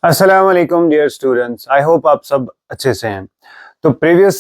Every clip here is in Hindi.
अस्सलाम वालेकुम डियर स्टूडेंट्स, आई होप आप सब अच्छे से हैं। तो प्रीवियस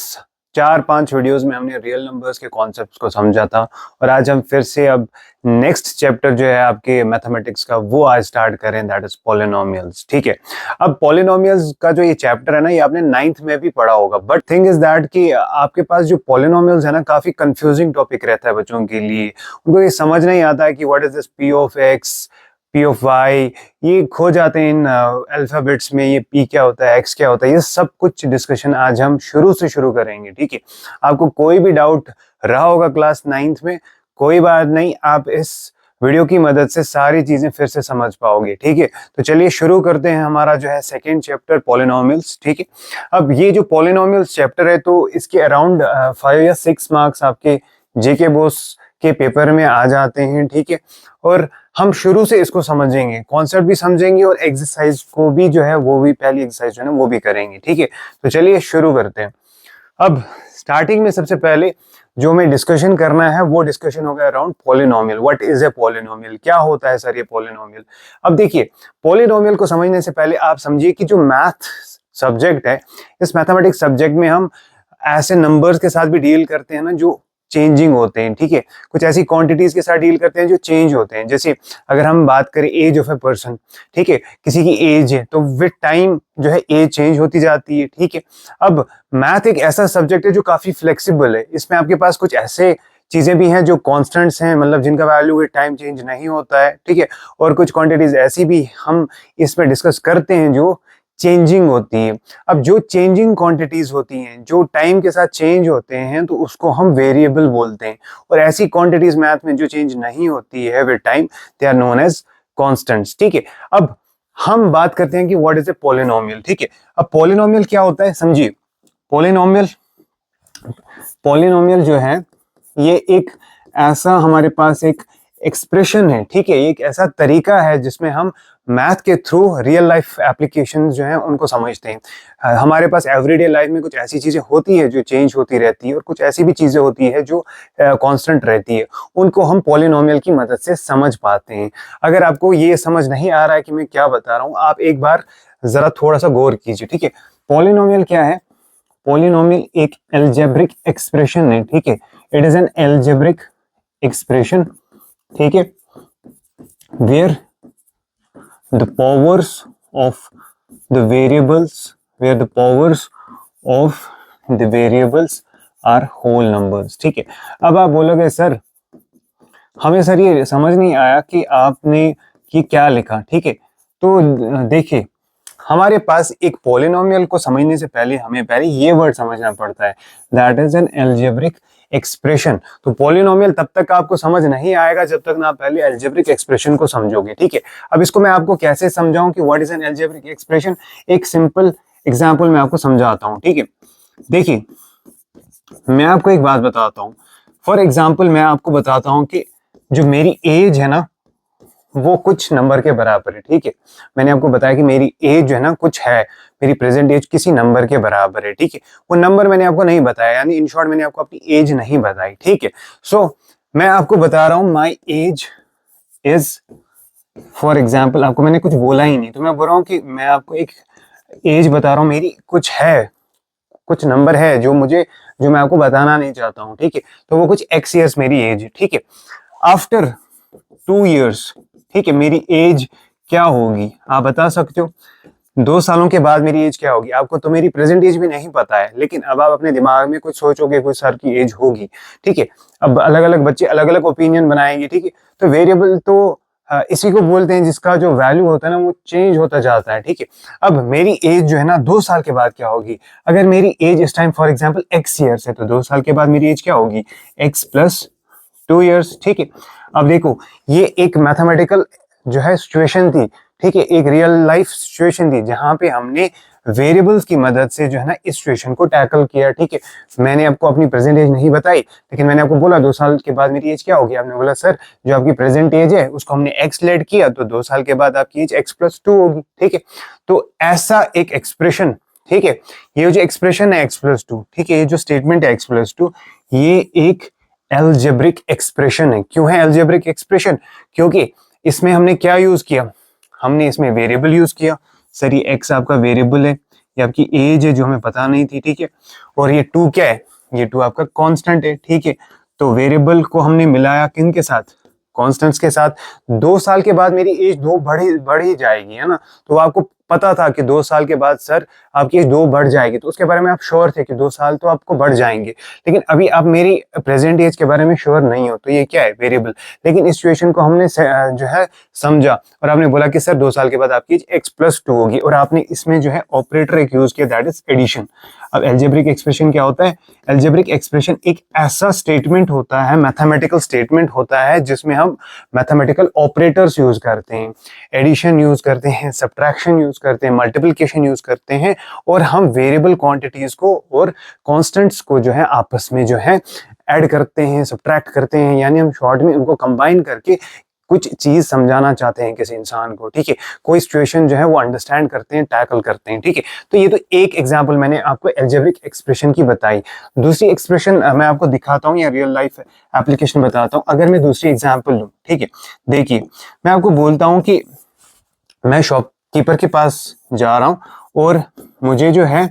4-5 वीडियोस में हमने रियल नंबर्स के कॉन्सेप्ट्स को समझा था और आज हम फिर से अब नेक्स्ट चैप्टर जो है आपके मैथमेटिक्स का वो आज स्टार्ट करें, दैट इज पॉलिनोमियल्स। ठीक है, अब पॉलिनोमियल्स का जो ये चैप्टर है ना, ये आपने 9th में भी पढ़ा होगा, बट थिंग इज दैट कि आपके पास जो पॉलिनोमियल्स है ना, काफी कंफ्यूजिंग टॉपिक रहता है बच्चों के लिए। उनको ये समझ नहीं आता है कि what is this P of X, P of Y, ये खो जाते हैं इन अल्फाबेट्स में। ये पी क्या होता है, एक्स क्या होता है, ये सब कुछ डिस्कशन आज हम शुरू से शुरू करेंगे। ठीक है, आपको कोई भी डाउट रहा होगा क्लास 9th में, कोई बात नहीं, आप इस वीडियो की मदद से सारी चीजें फिर से समझ पाओगे। ठीक है, तो चलिए शुरू करते हैं हमारा जो है सेकेंड चैप्टर पॉलिनोमियल्स। ठीक है, अब ये जो पॉलिनोमियल्स चैप्टर है तो इसके अराउंड 5 या 6 मार्क्स आपके जेके बोस के पेपर में आ जाते हैं। ठीक है, और हम शुरू से इसको समझेंगे, कॉन्सेप्ट भी समझेंगे और एक्सरसाइज को भी जो है वो भी, पहली एक्सरसाइज जो है वो भी करेंगे। ठीक है, तो चलिए शुरू करते हैं। अब स्टार्टिंग में सबसे पहले जो हमें डिस्कशन करना है वो डिस्कशन होगा around polynomial. What is a polynomial, क्या होता है सर ये पॉलिनोमियल। अब देखिए, पॉलिनोमियल को समझने से पहले आप समझिए कि जो मैथ सब्जेक्ट है, इस मैथमेटिक्स सब्जेक्ट में हम ऐसे नंबर्स के साथ भी डील करते हैं ना जो चेंजिंग होते हैं। ठीक है, कुछ ऐसी क्वांटिटीज के साथ डील करते हैं जो चेंज होते हैं। जैसे अगर हम बात करें एज ऑफ ए पर्सन, ठीक है, किसी की एज है तो विद टाइम जो है एज चेंज होती जाती है। ठीक है, अब मैथ एक ऐसा सब्जेक्ट है जो काफी फ्लेक्सिबल है। इसमें आपके पास कुछ ऐसे चीजें भी हैं जो कांस्टेंट्स हैं, मतलब जिनका वैल्यू विद टाइम चेंज नहीं होता है। ठीक है, और कुछ क्वांटिटीज ऐसी भी हम इसमें डिस्कस करते हैं जो चेंजिंग होती है। अब जो चेंजिंग क्वांटिटीज होती हैं, जो टाइम के साथ चेंज होते हैं, तो उसको हम वेरिएबल बोलते हैं। और ऐसी क्वांटिटीज मैथ में जो चेंज नहीं होती है with time, they are known as constants. ठीक है, अब हम बात करते हैं कि व्हाट इज ए पॉलिनोमियल। ठीक है, अब पॉलिनोमियल क्या होता है समझिए। पॉलिनोमियल पॉलिनोमियल जो है ये एक ऐसा हमारे पास एक एक्सप्रेशन है। ठीक है, एक ऐसा तरीका है जिसमें हम मैथ के थ्रू रियल लाइफ एप्लीकेशंस जो हैं उनको समझते हैं। हमारे पास एवरीडे लाइफ में कुछ ऐसी चीजें होती है जो चेंज होती रहती है और कुछ ऐसी भी चीजें होती है जो कांस्टेंट रहती है, उनको हम पॉलिनोमियल की मदद से समझ पाते हैं। अगर आपको ये समझ नहीं आ रहा है कि मैं क्या बता रहा हूँ, आप एक बार जरा थोड़ा सा गौर कीजिए। ठीक है, पॉलिनोमियल क्या है। पॉलिनोमियल एक एल्जेब्रिक एक्सप्रेशन है। ठीक है, it is an algebraic expression. ठीक है, where the powers of the variables are whole numbers। ठीक है, अब आप बोलोगे सर हमें सर ये समझ नहीं आया कि आपने ये क्या लिखा। ठीक है, तो देखिए, हमारे पास एक पॉलिनोमियल को समझने से पहले हमें पहले ये वर्ड समझना पड़ता है, that is an algebraic expression. तो पॉलिनोमियल तब तक आपको समझ नहीं आएगा जब तक ना पहले एल्जेब्रिक एक्सप्रेशन को समझोगे। ठीक है, अब इसको मैं आपको कैसे समझाऊं कि what is an algebraic expression, एक सिंपल एग्जांपल मैं आपको समझाता हूं। ठीक है, देखिए मैं आपको एक बात बताता हूं। फॉर एग्जाम्पल मैं आपको बताता हूं कि जो मेरी एज है ना वो कुछ नंबर के बराबर है। ठीक है, मैंने आपको बताया कि मेरी एज जो है ना कुछ है, मेरी प्रेजेंट एज किसी नंबर के बराबर है। ठीक है, वो नंबर मैंने आपको नहीं बताया, यानी इन शॉर्ट मैंने आपको अपनी एज नहीं बताई। ठीक है, सो मैं आपको बता रहा हूं my age is, for example आपको मैंने कुछ बोला ही नहीं, तो मैं बोल रहा हूँ कि मैं आपको एक एज बता रहा हूँ, मेरी कुछ है, कुछ नंबर है जो मैं आपको बताना नहीं चाहता हूँ। ठीक है, तो वो कुछ एक्स ईयर्स मेरी एज है। ठीक है, आफ्टर 2 years, ठीक है, मेरी एज क्या होगी आप बता सकते हो। 2 सालों के बाद मेरी एज क्या होगी। आपको तो मेरी प्रेजेंट एज भी नहीं पता है, लेकिन अब आप अपने दिमाग में कुछ सोचोगे कुछ सर की एज होगी। ठीक है, अब अलग अलग बच्चे अलग अलग ओपिनियन बनाएंगे। ठीक है, तो वेरिएबल तो इसी को बोलते हैं जिसका जो वैल्यू होता है ना वो चेंज होता जाता है। ठीक है, अब मेरी एज जो है ना 2 साल के बाद क्या होगी। अगर मेरी एज इस time for example x years है, तो 2 साल के बाद मेरी एज क्या होगी, एक्स प्लस 2 years। ठीक है, अब देखो ये एक मैथमेटिकल जो है सिचुएशन थी। ठीक है, एक रियल लाइफ सिचुएशन थी जहां पे हमने वेरिएबल्स की मदद से जो है ना इस सिचुएशन को टैकल किया। ठीक है, मैंने आपको अपनी प्रेजेंट एज नहीं बताई, लेकिन मैंने आपको बोला 2 साल के बाद मेरी एज क्या होगी। आपने बोला सर जो आपकी प्रेजेंट एज है उसको हमने एक्स लेट किया, तो 2 साल के बाद आपकी एज एक्स प्लस 2 होगी। ठीक है, तो ऐसा एक एक्सप्रेशन, ठीक है, ये जो एक्सप्रेशन है एक्स प्लस 2, ठीक है, ये जो स्टेटमेंट है एक्स प्लस 2, ये एक एल्जेब्रिक एक्सप्रेशन है। क्यों है एल्जेब्रिक एक्सप्रेशन, क्योंकि इसमें हमने क्या यूज किया, हमने इसमें वेरिएबल यूज किया। सर ये x आपका वेरिएबल है, ये आपकी एज है जो हमें पता नहीं थी, ठीक है, और ये 2 क्या है, ये 2 आपका कांस्टेंट है, ठीक है। तो वेरिएबल को हमने मिलाया किन के साथ, कांस्टेंट्स के साथ। 2 साल के बाद मेरी एज 2 बढ़ ही जाएगी, है ना। तो आपको पता था कि 2 साल के बाद सर आपकी एज 2 बढ़ जाएगी, तो उसके बारे में आप श्योर थे कि 2 साल तो आपको बढ़ जाएंगे। लेकिन अभी आप मेरी प्रेजेंट एज के बारे में श्योर नहीं हो, तो ये क्या है, वेरिएबल। लेकिन इस सिचुएशन को हमने जो है समझा और आपने बोला कि सर 2 साल के बाद आपकी एज x+2 होगी, और आपने इसमें जो है ऑपरेटर एक यूज किया, दैट इज एडिशन। अब एल्जेब्रिक एक्सप्रेशन क्या होता है, एल्जेब्रिक एक्सप्रेशन एक ऐसा स्टेटमेंट होता है, मैथमेटिकल स्टेटमेंट होता है जिसमें हम मैथमेटिकल ऑपरेटर्स यूज करते हैं, एडिशन यूज करते हैं, सब्ट्रैक्शन यूज करते हैं, मल्टीप्लिकेशन यूज करते हैं, और हम वेरिएबल क्वांटिटीज को और कांस्टेंट्स को जो है आपस में जो है ऐड करते हैं, सब्ट्रैक्ट करते हैं, यानी हम शॉर्ट में उनको कंबाइन करके कुछ चीज समझाना चाहते हैं किसी इंसान को, ठीक है। कोई सिचुएशन जो है वो अंडरस्टैंड करते हैं, टैकल करते हैं, ठीक है। तो ये तो एक एग्जांपल मैंने आपको एल्जेब्रिक एक्सप्रेशन की बताई। दूसरी एक्सप्रेशन मैं आपको दिखाता हूँ या रियल लाइफ एप्लीकेशन बताता हूँ। अगर मैं दूसरी एग्जांपल लूँ, ठीक है, देखिए मैं आपको बोलता हूँ कि मैं शॉपकीपर के पास जा रहा हूँ और मुझे जो है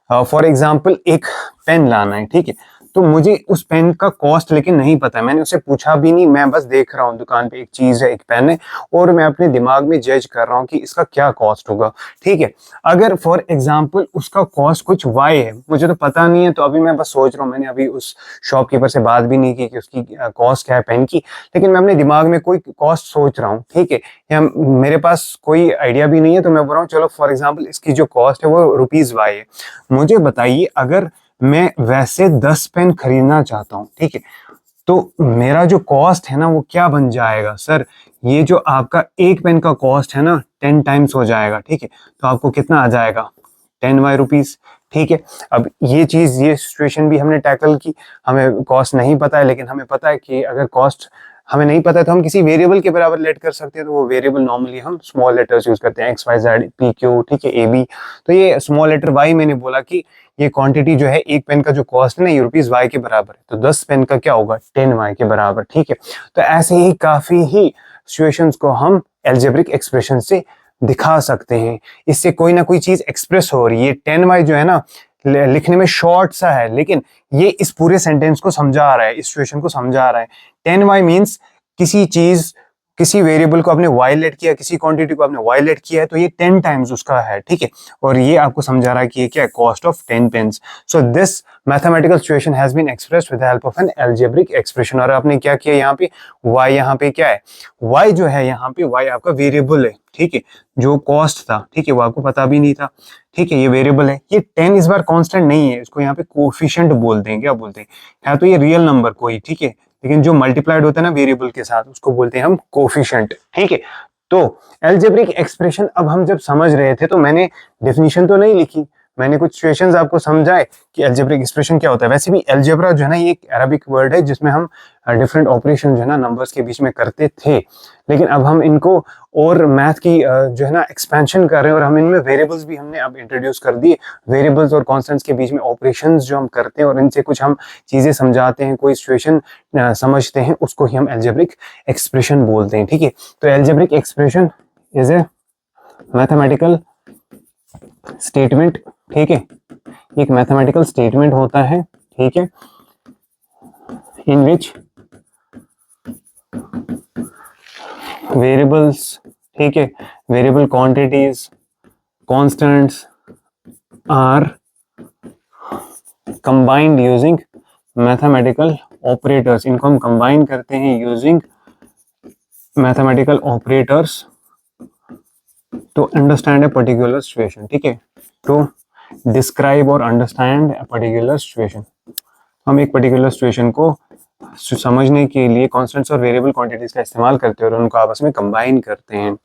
फॉर एग्जाम्पल एक पेन लाना है, ठीक है। तो मुझे उस पेन का कॉस्ट लेकिन नहीं पता है, मैंने उससे पूछा भी नहीं, मैं बस देख रहा हूँ दुकान पे एक चीज है, एक पेन है, और मैं अपने दिमाग में जज कर रहा हूँ कि इसका क्या कॉस्ट होगा, ठीक है। अगर फॉर एग्जाम्पल उसका कॉस्ट कुछ वाई है, मुझे तो पता नहीं है, तो अभी मैं बस सोच रहा हूँ, मैंने अभी उस शॉपकीपर से बात भी नहीं की कि उसकी कॉस्ट क्या है पेन की, लेकिन मैं अपने दिमाग में कोई कॉस्ट सोच रहा हूँ, ठीक है, या मेरे पास कोई आइडिया भी नहीं है, तो मैं बोल रहा हूँ चलो फॉर एग्जाम्पल इसकी जो कॉस्ट है वो ₹वाई है। मुझे बताइए अगर मैं वैसे 10 पेन खरीदना चाहता हूँ, ठीक है, तो मेरा जो कॉस्ट है ना वो क्या बन जाएगा सर, ये जो आपका एक पेन का कॉस्ट है ना 10 टाइम्स हो जाएगा, ठीक है। तो आपको कितना आ जाएगा, 10 रुपीज, ठीक है। अब ये चीज, ये सिचुएशन भी हमने टैकल की, हमें कॉस्ट नहीं पता है, लेकिन हमें पता है कि अगर कॉस्ट हमें नहीं पता है तो हम किसी वेरिएबल के बराबर लेट कर सकते हैं, तो वो वेरिएबल नॉर्मली हम स्मॉल लेटर्स यूज करते हैं, XYZ PQ, ठीक है, AB। तो ये स्मॉल लेटर Y, मैंने बोला कि ये क्वांटिटी जो है एक पेन का जो कॉस्ट है ना, ये ₹वाई के बराबर है, तो 10 पेन का क्या होगा, 10 Y के बराबर, ठीक है। तो ऐसे ही काफी ही सिचुएशंस को हम एल्जेब्रिक एक्सप्रेशन से दिखा सकते हैं। इससे कोई ना कोई चीज एक्सप्रेस हो रही है। 10Y जो है ना लिखने में शॉर्ट सा है, लेकिन ये इस पूरे सेंटेंस को समझा रहा है, इस सिचुएशन को समझा रहा है। 10Y मीन्स किसी चीज, किसी वेरिएबल को आपने y लेट किया, किसी क्वांटिटी को आपने y लेट किया है, तो ये 10 टाइम्स उसका है, ठीक है। और ये आपको समझा रहा है कि ये क्या है, cost of 10 pence. So this mathematical situation has been expressed with the help of an algebraic expression. और आपने क्या किया यहाँ पे, y यहाँ पे क्या है, y जो है यहाँ पे, y आपका वेरिएबल है, ठीक है, जो कॉस्ट था, ठीक है, वो आपको पता भी नहीं था, ठीक है, ये वेरिएबल है। ये 10 इस बार कांस्टेंट नहीं है, इसको यहाँ पे कोफिशिएंट बोलते हैं, क्या बोलते हैं, है तो ये रियल नंबर कोई, ठीक है, लेकिन जो मल्टीप्लाइड होता है ना वेरिएबल के साथ, उसको बोलते हैं हम कोफिशिएंट, ठीक है। तो एल्जेब्रिक एक्सप्रेशन अब हम जब समझ रहे थे, तो मैंने डेफिनेशन तो नहीं लिखी, मैंने कुछ सिचुएशंस आपको समझाए कि एल्जेब्रिक एक्सप्रेशन क्या होता है। वैसे भी एल्जेब्रा जो है ना, ये एक अरबिक वर्ड है जिसमें हम डिफरेंट ऑपरेशन जो है ना नंबर्स के बीच में करते थे, लेकिन अब हम इनको और मैथ की जो है ना एक्सपेंशन कर रहे हैं, और हम इनमें वेरिएबल्स भी हमने अब इंट्रोड्यूस कर दिए। वेरिएबल्स और कॉन्स्टेंट्स के बीच में ऑपरेशंस जो हम करते हैं और इनसे कुछ हम चीजें समझाते हैं, कोई सिचुएशन समझते हैं, उसको ही हम एल्जेब्रिक एक्सप्रेशन बोलते हैं, ठीक है। तो algebraic expression is a mathematical statement, ठीक है, एक मैथमेटिकल स्टेटमेंट होता है, ठीक है, इन विच वेरिएबल्स, ठीक है, variable quantities, constants are combined using mathematical operators. इनको हम कंबाइन करते हैं using mathematical operators to understand a particular situation, ठीक है, टू डिस्क्राइब और अंडरस्टैंड ए पर्टिकुलर सिचुएशन। हम एक पर्टिकुलर सिचुएशन को समझने के लिए कांस्टेंट्स और वेरिएबल क्वांटिटीज का इस्तेमाल करते हैं और उनको आपस में कंबाइन करते हैं,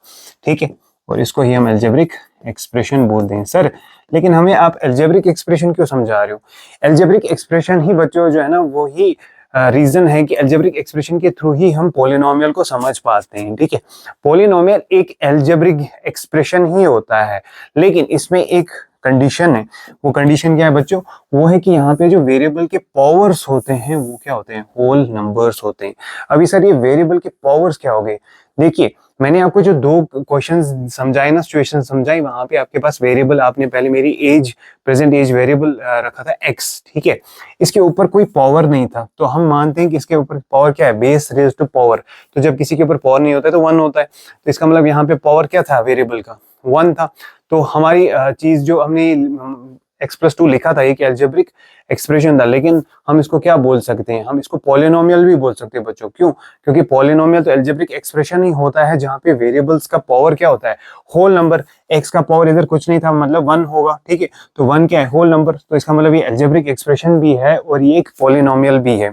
ठीक है, और इसको ही हम एल्जेब्रिक एक्सप्रेशन बोलते हैं। सर लेकिन हमें आप एल्जेब्रिक एक्सप्रेशन क्यों समझा रहे हो? एल्जेब्रिक एक्सप्रेशन ही बच्चों जो है ना, वो ही रीजन है कि एल्जेब्रिक एक्सप्रेशन के थ्रू ही हम पोलिनोमियल को समझ पाते हैं, ठीक है। पोलिनोमियल एक एल्जेब्रिक एक्सप्रेशन ही होता है, लेकिन इसमें एक कंडीशन है। वो कंडीशन क्या है बच्चों? वो है कि यहाँ पे जो वेरिएबल के पावर्स होते हैं वो क्या होते हैं? होल नंबर्स होते हैं। अभी सर ये वेरिएबल के पावर्स क्या हो गए? देखिए मैंने आपको जो दो क्वेश्चंस समझाए ना, सिचुएशन समझाई, वहां पे आपके पास वेरिएबल, आपने पहले मेरी एज, प्रेजेंट एज वेरिएबल रखा था x, ठीक है, इसके ऊपर कोई पावर नहीं था, तो हम मानते हैं कि इसके ऊपर पावर क्या है, बेस रेज टू पावर। तो जब किसी के ऊपर पावर नहीं होता है तो 1 होता है, तो इसका मतलब यहाँ पे पावर क्या था वेरिएबल का, 1 था। तो हमारी चीज जो हमने x+2 लिखा था एक एल्जेब्रिक एक्सप्रेशन था, लेकिन हम इसको क्या बोल सकते हैं, हम इसको पॉलिनोमियल भी बोल सकते हैं बच्चों। क्यों? क्योंकि पॉलिनोमियल तो एल्जेब्रिक एक्सप्रेशन ही होता है जहाँ पे वेरिएबल्स का पावर क्या होता है, होल नंबर। x का पावर इधर कुछ नहीं था, मतलब 1 होगा, ठीक है, तो 1 क्या है, होल नंबर, तो इसका मतलब ये एल्जेब्रिक एक्सप्रेशन भी है और ये एक पॉलिनोमियल भी है।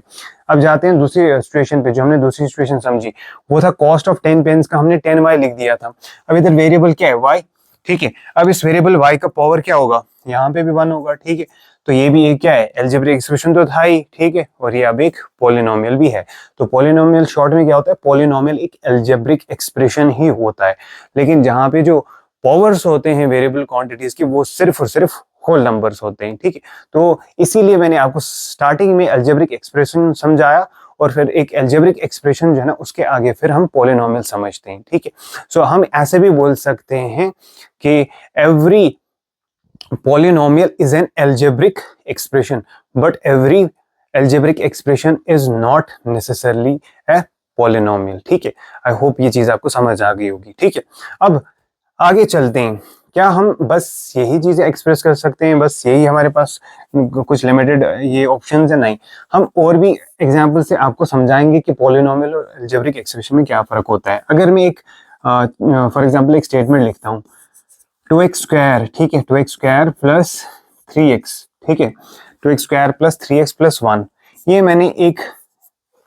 अब जाते हैं दूसरी सिचुएशन पे, जो हमने दूसरी सिचुएशन समझी वो था कॉस्ट ऑफ 10 पेन्स का हमने 10y लिख दिया था। अब इधर वेरिएबल क्या है, y, ठीक है। अब इस वेरिएबल y का पावर क्या होगा, यहाँ पे भी 1 होगा, ठीक है, तो ये भी एक क्या है, एल्जेब्रिक एक्सप्रेशन तो था ही, ठीक है, और ये अब एक पॉलिनोमियल भी है। तो पॉलिनोमियल शॉर्ट में क्या होता है, पॉलिनोमियल एक एल्जेब्रिक एक्सप्रेशन ही होता है, लेकिन जहाँ पे जो पावर्स होते हैं वेरिएबल क्वांटिटीज की वो सिर्फ और सिर्फ होल नंबर्स होते हैं, ठीक है। तो इसीलिए मैंने आपको स्टार्टिंग में एल्जेब्रिक एक्सप्रेशन समझाया और फिर एक एल्जेब्रिक एक्सप्रेशन जो है ना उसके आगे फिर हम पॉलिनोमियल समझते हैं, ठीक है। सो हम ऐसे भी बोल सकते हैं कि every polynomial is an algebraic expression, but every algebraic expression is not necessarily a polynomial, ठीक है। आई होप ये चीज आपको समझ आ गई होगी, ठीक है। अब आगे चलते हैं, क्या हम बस यही चीजें एक्सप्रेस कर सकते हैं, बस यही हमारे पास कुछ लिमिटेड ये ऑप्शंस है? नहीं, हम और भी एग्जांपल से आपको समझाएंगे कि पॉलिनोमियल और अलजेब्रिक एक्सप्रेशन में क्या फर्क होता है। अगर मैं एक फॉर एग्जांपल एक स्टेटमेंट लिखता हूँ 2x स्क्वायर, ठीक है, 2x स्क्वायर प्लस 3x, ठीक है, 2x square plus 3x plus 1, ये मैंने एक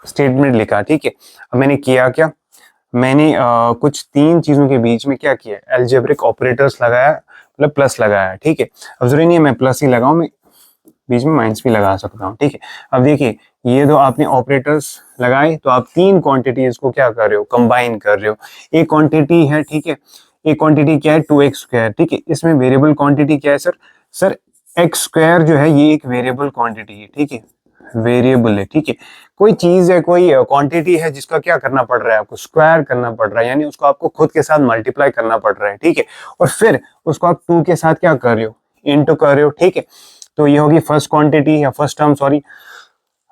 स्टेटमेंट लिखा, ठीक है। अब मैंने किया क्या, मैंने कुछ तीन चीजों के बीच में क्या किया, एल्जेब्रिक ऑपरेटर्स लगाया, मतलब प्लस लगाया, ठीक है। अब जरूरी नहीं है मैं प्लस ही लगाऊं, मैं बीच में माइनस भी लगा सकता हूँ, ठीक है। अब देखिए ये दो आपने ऑपरेटर्स लगाए, तो आप तीन क्वांटिटीज को क्या कर रहे हो, कंबाइन कर रहे हो। एक क्वांटिटी है, ठीक है, एक क्वांटिटी क्या है 2x स्क्वायर, ठीक है, इसमें वेरिएबल क्वांटिटी क्या है सर x स्क्वायर जो है ये एक वेरिएबल क्वांटिटी है, ठीक है, वेरिएबल है, ठीक है। कोई चीज है, कोई क्वांटिटी है जिसका क्या करना पड़ रहा है, आपको स्क्वायर करना पड़ रहा है, यानी उसको आपको खुद के साथ मल्टीप्लाई करना पड़ रहा है, ठीक है, और फिर उसको आप 2 के साथ क्या कर रहे हो, इनटू कर रहे हो, ठीक है। तो ये होगी फर्स्ट क्वांटिटी या फर्स्ट टर्म, सॉरी।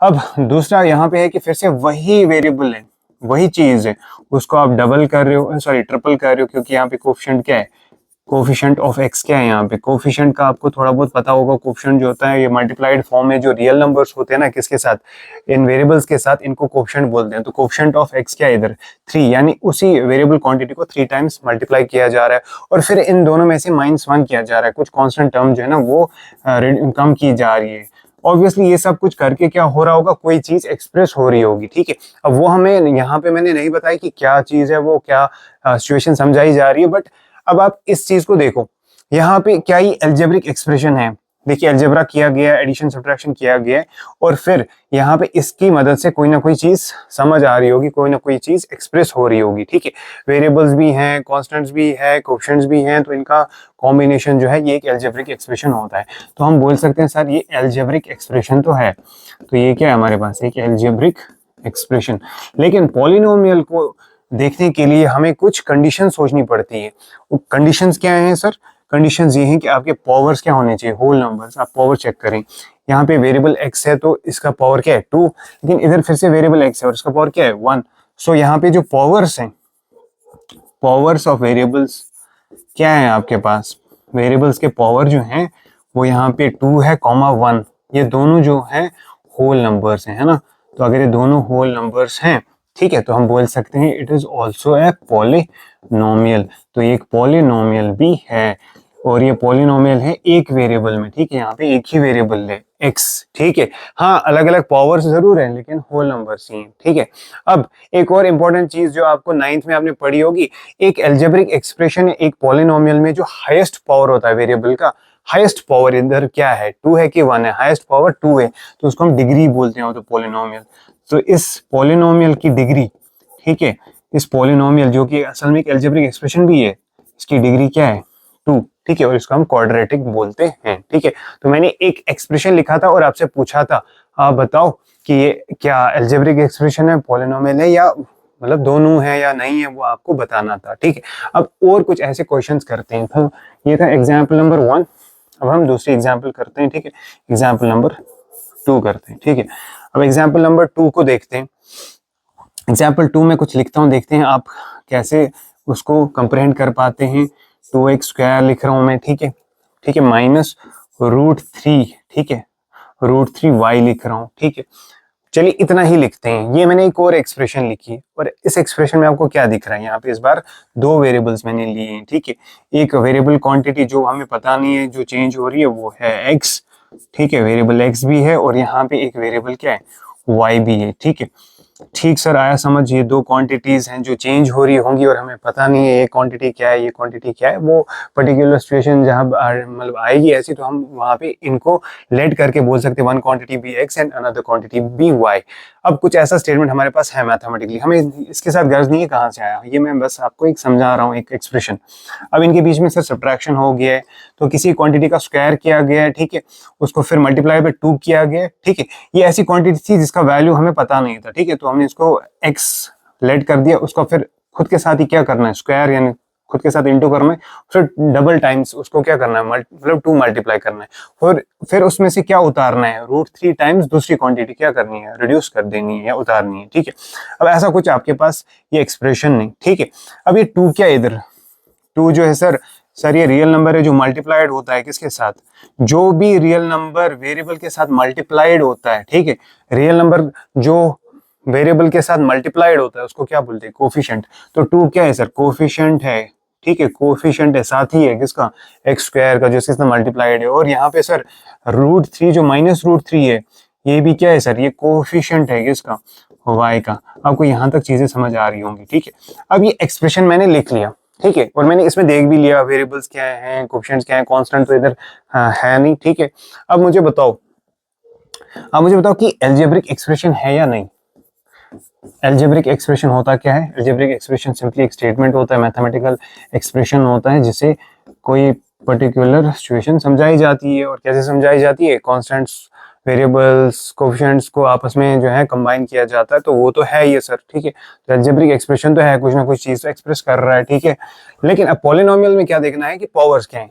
अब दूसरा यहाँ पे है कि फिर से वही वेरिएबल है, वही चीज है, उसको आप डबल कर रहे हो, सॉरी ट्रिपल कर रहे हो, क्योंकि यहाँ पे कोफिशिएंट क्या है, कोफिशिएंट ऑफ x क्या है, यहाँ पे कोफिशिएंट का आपको थोड़ा बहुत पता होगा। कोफिशिएंट जो होता है ये मल्टीप्लाइड फॉर्म में जो रियल नंबर्स होते हैं ना, किसके साथ, इन वेरिएबल्स के साथ, इनको कोफिशिएंट बोलते हैं। तो कोफिशिएंट ऑफ x क्या है इधर 3, यानी उसी वेरिएबल क्वांटिटी को 3 टाइम्स मल्टीप्लाई किया जा रहा है, और फिर इन दोनों में से -1 किया जा रहा है, कुछ कांस्टेंट टर्म जो है ना वो कम की जा रही है। ऑब्वियसली ये सब कुछ करके क्या हो रहा होगा, कोई चीज एक्सप्रेस हो रही होगी, ठीक है। अब वो हमें यहाँ पे मैंने नहीं बताया कि क्या चीज है, वो क्या सिचुएशन समझाई जा रही है, बट अब आप इस चीज को देखो, यहाँ पे क्या ही एल्जेब्रिक एक्सप्रेशन है, देखिए एल्जेब्रा किया गया है, एडिशन सब्ट्रैक्शन किया गया है, और फिर यहाँ पे इसकी मदद से कोई ना कोई चीज समझ आ रही होगी, कोई ना कोई चीज एक्सप्रेस हो रही होगी, ठीक है। वेरिएबल्स भी हैं, कांस्टेंट्स भी है, कोएफिशिएंट्स भी हैं, तो इनका कॉम्बिनेशन जो है ये एक एल्जेब्रिक एक्सप्रेशन होता है। तो हम बोल सकते हैं सर ये एल्जेब्रिक एक्सप्रेशन तो है, तो ये क्या है हमारे पास, एक एल्जेब्रिक एक्सप्रेशन। लेकिन पॉलिनोमियल को देखने के लिए हमें कुछ कंडीशन सोचनी पड़ती है। वो कंडीशंस क्या हैं सर, कंडीशंस ये हैं कि आपके पावर्स क्या होने चाहिए, होल नंबर्स। आप पावर चेक करें, यहाँ पे वेरिएबल x है तो इसका पावर क्या है 2, लेकिन इधर फिर से वेरिएबल x है और इसका पावर क्या है 1। सो यहाँ पे जो पावर्स हैं, पावर्स ऑफ वेरिएबल्स क्या है आपके पास, वेरिएबल्स के पावर जो हैं वो यहाँ पे 2 है, 1, ये दोनों जो हैं होल नंबर्स हैं, है ना। तो अगर ये दोनों होल नंबर्स हैं, ठीक है, तो हम बोल सकते हैं it is also a polynomial. तो ये एक पॉलिनोमियल भी है, और ये पॉलिनोमियल है एक वेरिएबल में, ठीक है, यहाँ पे एक ही वेरिएबल है x, ठीक है। हाँ अलग अलग पावर्स जरूर है लेकिन होल नंबर्स ही हैं, ठीक है। अब एक और इम्पोर्टेंट चीज जो आपको 9th में आपने पढ़ी होगी, एक एल्जेब्रिक एक्सप्रेशन है एक पॉलिनोमियल में जो हाईएस्ट पावर होता है वेरिएबल का, हाईएस्ट पावर इधर क्या है 2 है कि 1 है, हाईएस्ट पावर 2 है, तो उसको हम डिग्री बोलते हैं, तो पॉलिनोमियल। तो इस पॉलिनोमियल की डिग्री, ठीक है, इस पॉलिनोमियल जो कि असल में एक एल्जेब्रिक एक्सप्रेशन भी है, इसकी डिग्री क्या है 2, ठीक है, और इसको हम क्वाड्रेटिक बोलते हैं, ठीक है। तो मैंने एक एक्सप्रेशन लिखा था और आपसे पूछा था आप बताओ कि ये क्या एल्जेब्रिक एक्सप्रेशन है, पॉलिनोमियल है, या मतलब दोनों है या नहीं है वो आपको बताना था, ठीक है। अब और कुछ ऐसे क्वेश्चंस करते हैं। तो ये था एग्जाम्पल नंबर 1। अब हम दूसरी एग्जाम्पल करते हैं, ठीक है। एग्जाम्पल नंबर 2 करते हैं, ठीक है। अब एग्जाम्पल नंबर 2 को देखते हैं। एग्जाम्पल 2 में कुछ लिखता हूँ, देखते हैं आप कैसे उसको कंप्रहेंड कर पाते हैं। 2x² लिख रहा हूँ मैं, ठीक है, ठीक है, माइनस √3, ठीक है, √3y लिख रहा हूँ, ठीक है। चलिए इतना ही लिखते हैं। ये मैंने एक और एक्सप्रेशन लिखी है, और इस एक्सप्रेशन में आपको क्या दिख रहा है, यहाँ पे इस बार दो वेरिएबल्स मैंने लिए हैं, ठीक है। एक वेरिएबल क्वांटिटी जो हमें पता नहीं है, जो चेंज हो रही है, वो है x, ठीक है, वेरिएबल x भी है, और यहाँ पे एक वेरिएबल क्या है, y भी है, ठीक है। ठीक सर, आया समझ। ये दो क्वांटिटीज हैं जो चेंज हो रही होंगी और हमें पता नहीं है ये क्वांटिटी क्या है, ये क्वांटिटी क्या है। वो पर्टिकुलर सिचुएशन जहां मतलब आएगी ऐसी, तो हम वहां पे इनको लेट करके बोल सकते हैं one quantity be X and another quantity be Y. अब कुछ ऐसा स्टेटमेंट हमारे पास है मैथमेटिकली, हमें इसके साथ गर्ज नहीं है कहाँ से आया, ये मैं बस आपको एक समझा रहा हूँ, एक एक्सप्रेशन। अब इनके बीच में सर सब्ट्रैक्शन हो गया है, तो किसी क्वांटिटी का स्क्वायर किया गया है, ठीक है, उसको फिर मल्टीप्लाई बाय 2 किया गया है, ठीक है। ये ऐसी क्वांटिटी थी जिसका वैल्यू हमें पता नहीं था, ठीक है, तो हमने इसको x लेट कर दिया, उसको फिर खुद के साथ ही क्या करना है, स्क्वायर यानी खुद के साथ इंटू करना है, फिर डबल टाइम्स उसको क्या करना है, मतलब 2 मल्टीप्लाई करना है, और फिर उसमें से क्या उतारना है, √3 टाइम्स दूसरी क्वांटिटी क्या करनी है, रिड्यूस कर देनी है या उतारनी है, ठीक है। अब ऐसा कुछ आपके पास ये एक्सप्रेशन नहीं, ठीक है। अब ये 2 क्या इधर, 2 जो है सर ये रियल नंबर है जो मल्टीप्लाइड होता है किसके साथ, जो भी रियल नंबर वेरिएबल के साथ मल्टीप्लाइड होता है, ठीक है। रियल नंबर जो वेरिएबल के साथ मल्टीप्लाइड होता है उसको क्या बोलते हैं, कोफिशिएंट। तो 2 क्या है सर, कोफिशिएंट है, ठीक है, कोफिशिएंट है, साथ ही है किसका, x² का, जिसके साथ मल्टीप्लाइड है। और यहाँ पे सर √3 जो माइनस √3 है, ये भी क्या है सर, ये कोफिशिएंट है किसका, y का। आपको यहाँ तक चीजें समझ आ रही होंगी, ठीक है। अब ये एक्सप्रेशन मैंने लिख लिया, ठीक है, और मैंने इसमें देख भी लिया वेरिएबल्स क्या हैं, कोफिशिएंट्स क्या हैं, कांस्टेंट तो इधर है नहीं, ठीक है। अब मुझे बताओ कि अलजेब्रिक एक्सप्रेशन है या नहीं। अलजेब्रिक एक्सप्रेशन होता क्या है, अलजेब्रिक एक्सप्रेशन सिंपली एक स्टेटमेंट होता है, मैथमेटिकल एक्सप्रेशन होता है जिसे कोई पर्टिकुलर सिचुएशन समझाई जाती है। और कैसे समझाई जाती है, कांस्टेंट्स, वेरिएबल्स, कोफिशिएंट्स को आपस में जो है कंबाइन किया जाता है, तो वो तो है ये सर, ठीक है। तो अलजेब्रिक एक्सप्रेशन तो है, कुछ ना कुछ चीज तो एक्सप्रेस कर रहा है, ठीक है। लेकिन अब पॉलिनोमियल में क्या देखना है कि पावर्स क्या है।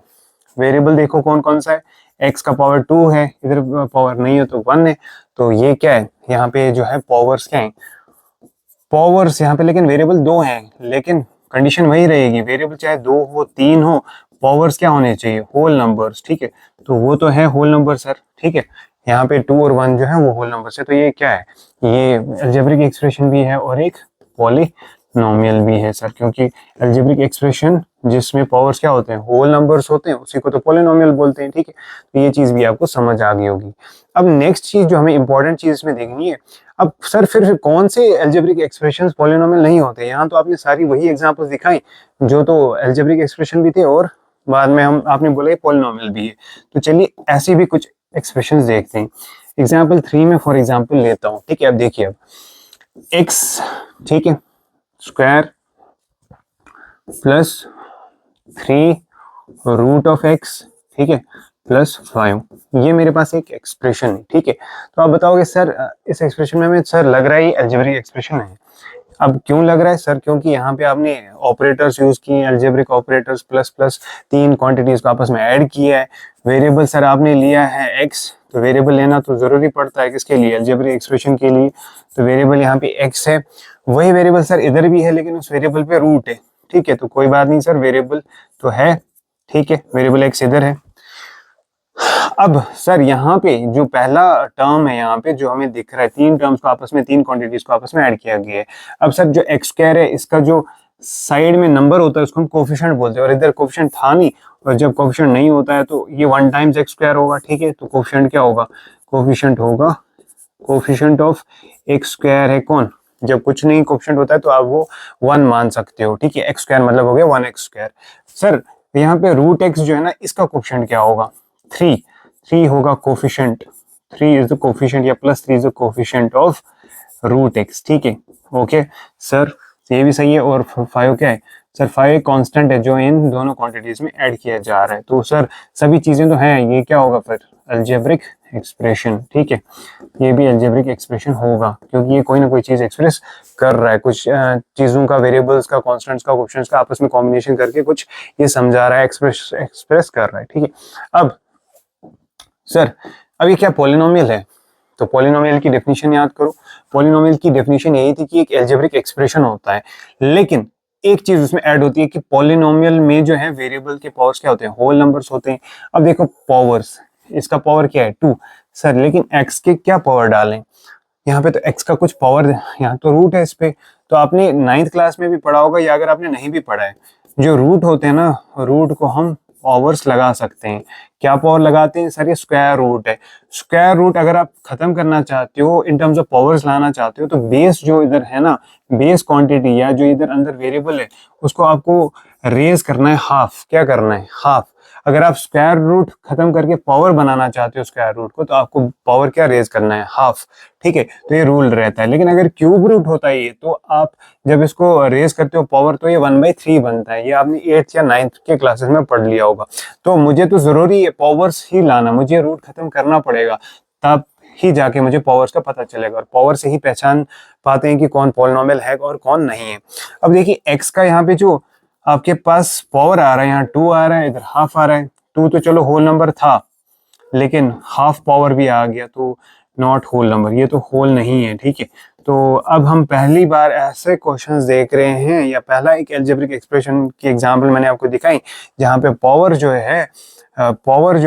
वेरिएबल देखो कौन कौन सा है, x का पावर 2 है, इधर पावर नहीं है तो 1 है, तो ये क्या है, यहाँ पे जो है पावर्स क्या है, पावर्स यहाँ पे, लेकिन वेरिएबल 2 हैं, लेकिन कंडीशन वही रहेगी, वेरिएबल चाहे 2 हो 3 हो, पावर्स क्या होने चाहिए, होल नंबर्स, ठीक है। तो वो तो है होल नंबर सर, ठीक है। यहाँ पे 2 और 1 जो है वो होल नंबर है, तो ये क्या है, ये अलजेब्रिक एक्सप्रेशन भी है और एक पॉलिनोमियल भी है सर, क्योंकि अलजेब्रिक एक्सप्रेशन जिसमें पावर्स क्या होते हैं, होल नंबर्स होते हैं, उसी को तो पॉलिनोमियल बोलते हैं, ठीक है। तो ये चीज भी आपको समझ आ गई होगी। अब नेक्स्ट चीज जो हमें इंपॉर्टेंट चीज इसमें देखनी है, अब सर फिर कौन से अलजेब्रिक एक्सप्रेशंस पॉलिनोमियल नहीं होते। यहाँ तो आपने सारी वही एग्जांपल्स दिखाई जो तो अलजेब्रिक एक्सप्रेशन भी थे, और बाद में आपने बोला पॉलिनोमियल भी है। तो चलिए ऐसे भी कुछ एक्सप्रेशंस देखते हैं। एग्जाम्पल 3 में फॉर एग्जाम्पल लेता हूँ, ठीक है। अब देखिए, अब x, ठीक है, स्क्वायर प्लस 3 √x, ठीक है, प्लस 5, ये मेरे पास एक एक्सप्रेशन है, ठीक है। तो आप बताओगे सर इस एक्सप्रेशन में सर लग रहा है ये अलजेब्रिक एक्सप्रेशन है। अब क्यों लग रहा है सर, क्योंकि यहाँ पे आपने ऑपरेटर्स यूज किए, algebraic operators, plus plus 3 quantities को आपस में ऐड किया है। वेरिएबल सर आपने लिया है x, तो वेरिएबल लेना तो जरूरी पड़ता है किसके लिए, अलजेब्रिक एक्सप्रेशन के लिए। तो वेरिएबल यहाँ पे x है, वही वेरिएबल सर इधर भी है, लेकिन उस वेरिएबल पे रूट है, ठीक है। तो कोई बात नहीं सर, वेरिएबल तो है, ठीक है, वेरिएबल x इधर है। अब सर यहाँ पे जो पहला टर्म है, यहाँ पे जो हमें दिख रहा है, 3 टर्म्स को आपस में, 3 क्वांटिटीज को आपस में ऐड किया गया है। अब सर जो x² है, इसका जो साइड में नंबर होता है उसको हम कोफिशिएंट बोलते हैं, और इधर कोफिशिएंट था नहीं, और जब कोफिशिएंट नहीं होता है तो ये 1 टाइम्स x² होगा, ठीक है। तो कोफिशिएंट क्या होगा, कोफिशिएंट होगा, कोफिशिएंट ऑफ x² है कौन, जब कुछ नहीं कोफिशिएंट होता है तो आप वो 1 मान सकते हो, ठीक है। x² मतलब हो गया 1x²। सर यहाँ पे √x जो है ना, इसका कोफिशिएंट क्या होगा, 3 होगा कोफिशिएंट, 3 इज द कोफिशिएंट, या plus 3 is the coefficient of √x, ठीक है। ओके सर, ये भी सही है। और 5 क्या है सर, 5 कांस्टेंट है जो इन दोनों क्वांटिटीज में ऐड किया जा रहा है। तो सर सभी चीजें तो हैं, ये क्या होगा फिर अलजेब्रिक एक्सप्रेशन, ठीक है, ये भी अलजेब्रिक एक्सप्रेशन होगा क्योंकि ये कोई ना कोई चीज एक्सप्रेस कर रहा है, कुछ चीजों का, वेरिएबल्स का, कांस्टेंट्स का, कोएफिशिएंट्स का आपस में कॉम्बिनेशन करके कुछ ये समझा रहा है, एक्सप्रेस कर रहा है, ठीक है। अब सर अब ये क्या पॉलिनोमियल है? तो पॉलिनोमियल की डेफिनेशन याद करो। पॉलिनोमियल की डेफिनेशन यही थी कि एक अलजेब्रिक एक्सप्रेशन होता है, लेकिन एक चीज उसमें ऐड होती है कि पॉलिनोमियल में जो है वेरिएबल के पावर्स क्या होते हैं? होल नंबर्स होते हैं। अब देखो पावर्स, इसका पावर क्या है? 2 सर, लेकिन x के क्या पावर डालें? यहाँ पे तो x का कुछ पावर, यहाँ तो रूट है इस पे, तो आपने 9th क्लास में भी पढ़ा होगा या अगर आपने नहीं भी पढ़ा है, जो रूट होते हैं ना, रूट को हम पावर्स लगा सकते हैं। क्या पावर लगाते हैं सर? ये स्क्वायर रूट है। स्क्वायर रूट अगर आप खत्म करना चाहते हो, इन टर्म्स ऑफ पावर्स लाना चाहते हो, तो बेस जो इधर है ना, बेस क्वांटिटी या जो इधर अंदर वेरिएबल है, उसको आपको रेज करना है हाफ। क्या करना है? हाफ। अगर आप स्क्वायर रूट खत्म करके पावर बनाना चाहते हो स्क्वायर रूट को, तो आपको पावर क्या रेज करना है? हाफ, ठीक है। तो ये रूल रहता है। लेकिन अगर क्यूब रूट होता है ये, तो आप जब इसको रेज करते हो पावर, तो ये 1/3 बनता है। ये आपने 8th या 9th के क्लासेस में पढ़ लिया होगा। तो मुझे तो जरूरी है पावर्स ही लाना, मुझे रूट खत्म करना पड़ेगा, तब ही जाके मुझे पावर्स का पता चलेगा, और पावर से ही पहचान पाते हैं कि कौन पॉलिनोमियल है और कौन नहीं है। अब देखिए एक्स का यहाँ पे जो आपके पास पावर आ रहा है, यहाँ 2 आ रहा है, इधर हाफ आ रहा है। 2 तो चलो होल नंबर था, लेकिन हाफ पावर भी आ गया तो नॉट होल नंबर, ये तो होल नहीं है, ठीक है। तो अब हम पहली बार ऐसे क्वेश्चंस देख रहे हैं, या पहला एक अलजेब्रिक एक्सप्रेशन की एग्जांपल मैंने आपको दिखाई जहां पे पावर जो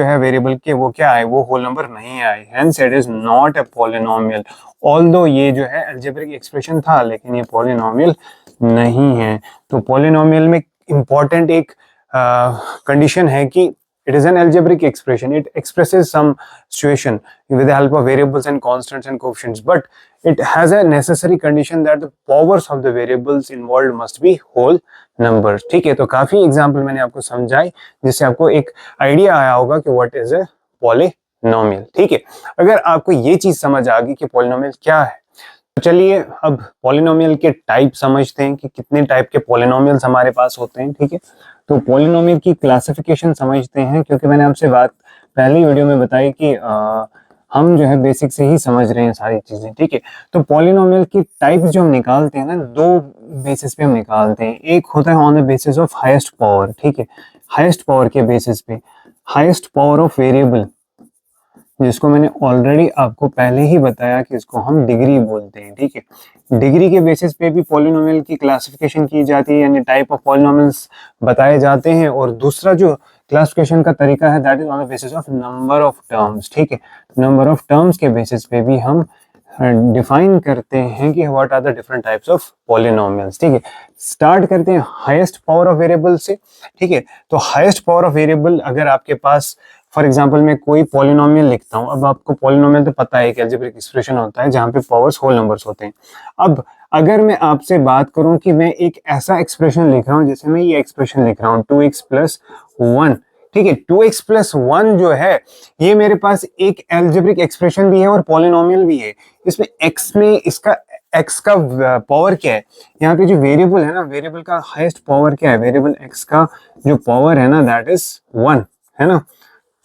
है वेरिएबल के, वो क्या है? वो होल नंबर नहीं आए, hence it is not a polynomial. Although ये जो है अलजेब्रिक एक्सप्रेशन था, लेकिन ये पॉलिनोमियल नहीं है। तो पॉलिनोमियल में इंपॉर्टेंट एक कंडीशन है कि it is an algebraic expression. It expresses some situation with the help of variables and constants and coefficients, but it has a necessary condition that the powers of the variables involved must be whole numbers. ठीक है, तो काफी एग्जांपल मैंने आपको समझाई जिससे आपको एक आइडिया आया होगा कि व्हाट इज ए पॉलिनोमियल। ठीक है, अगर आपको ये चीज समझ आ गई कि पॉलिनोमियल क्या है, तो चलिए अब पॉलिनोमियल के टाइप समझते हैं कि कितने टाइप के पॉलिनोमियल्स हमारे पास होते हैं। ठीक है, तो पॉलिनोमियल की क्लासिफिकेशन समझते हैं, क्योंकि मैंने आपसे बात पहली वीडियो में बताई कि हम जो है बेसिक से ही समझ रहे हैं सारी चीजें। ठीक है, तो पॉलिनोमियल की टाइप जो हम निकालते हैं ना, 2 बेसिस पे हम निकालते हैं। एक होता है on the basis of highest power. ठीक है, हाईएस्ट पावर के बेसिस पे, हाईएस्ट पावर ऑफ वेरिएबल, जिसको मैंने ऑलरेडी आपको पहले ही बताया कि इसको हम डिग्री बोलते हैं। ठीक है, डिग्री के बेसिस पे भी पॉलिनोमियल की क्लासिफिकेशन की जाती है, यानी टाइप ऑफ पॉलिनोमियल्स बताए जाते हैं। और दूसरा जो क्लासिफिकेशन का तरीका है, that is on the basis of number of terms. ठीक है, नंबर ऑफ टर्म्स के बेसिस पे भी हम डिफाइन करते हैं कि what are the different types of polynomials. ठीक है, स्टार्ट करते हैं हाईएस्ट पावर ऑफ वेरिएबल से। ठीक है, तो हाईएस्ट पावर ऑफ वेरिएबल, अगर आपके पास फॉर एग्जांपल मैं कोई पॉलिनोमियल लिखता हूं, अब आपको पॉलिनोमियल तो पता है कि अलजेब्रिक एक्सप्रेशन होता है जहां पे पावर्स होल नंबर्स होते हैं। अब अगर मैं आपसे बात करूं कि मैं एक ऐसा एक्सप्रेशन लिख रहा हूं, जैसे मैं ये एक्सप्रेशन लिख रहा हूं 2x + 1। ठीक है, 2x + 1 जो है, ये मेरे पास एक अलजेब्रिक एक्सप्रेशन भी है और पॉलिनोमियल भी है। इसमें x में इसका x का पावर क्या है? यहाँ पे जो वेरिएबल है ना, वेरिएबल का हाईएस्ट पावर क्या है? वेरिएबल x का जो पावर है ना, दैट इज 1, है ना।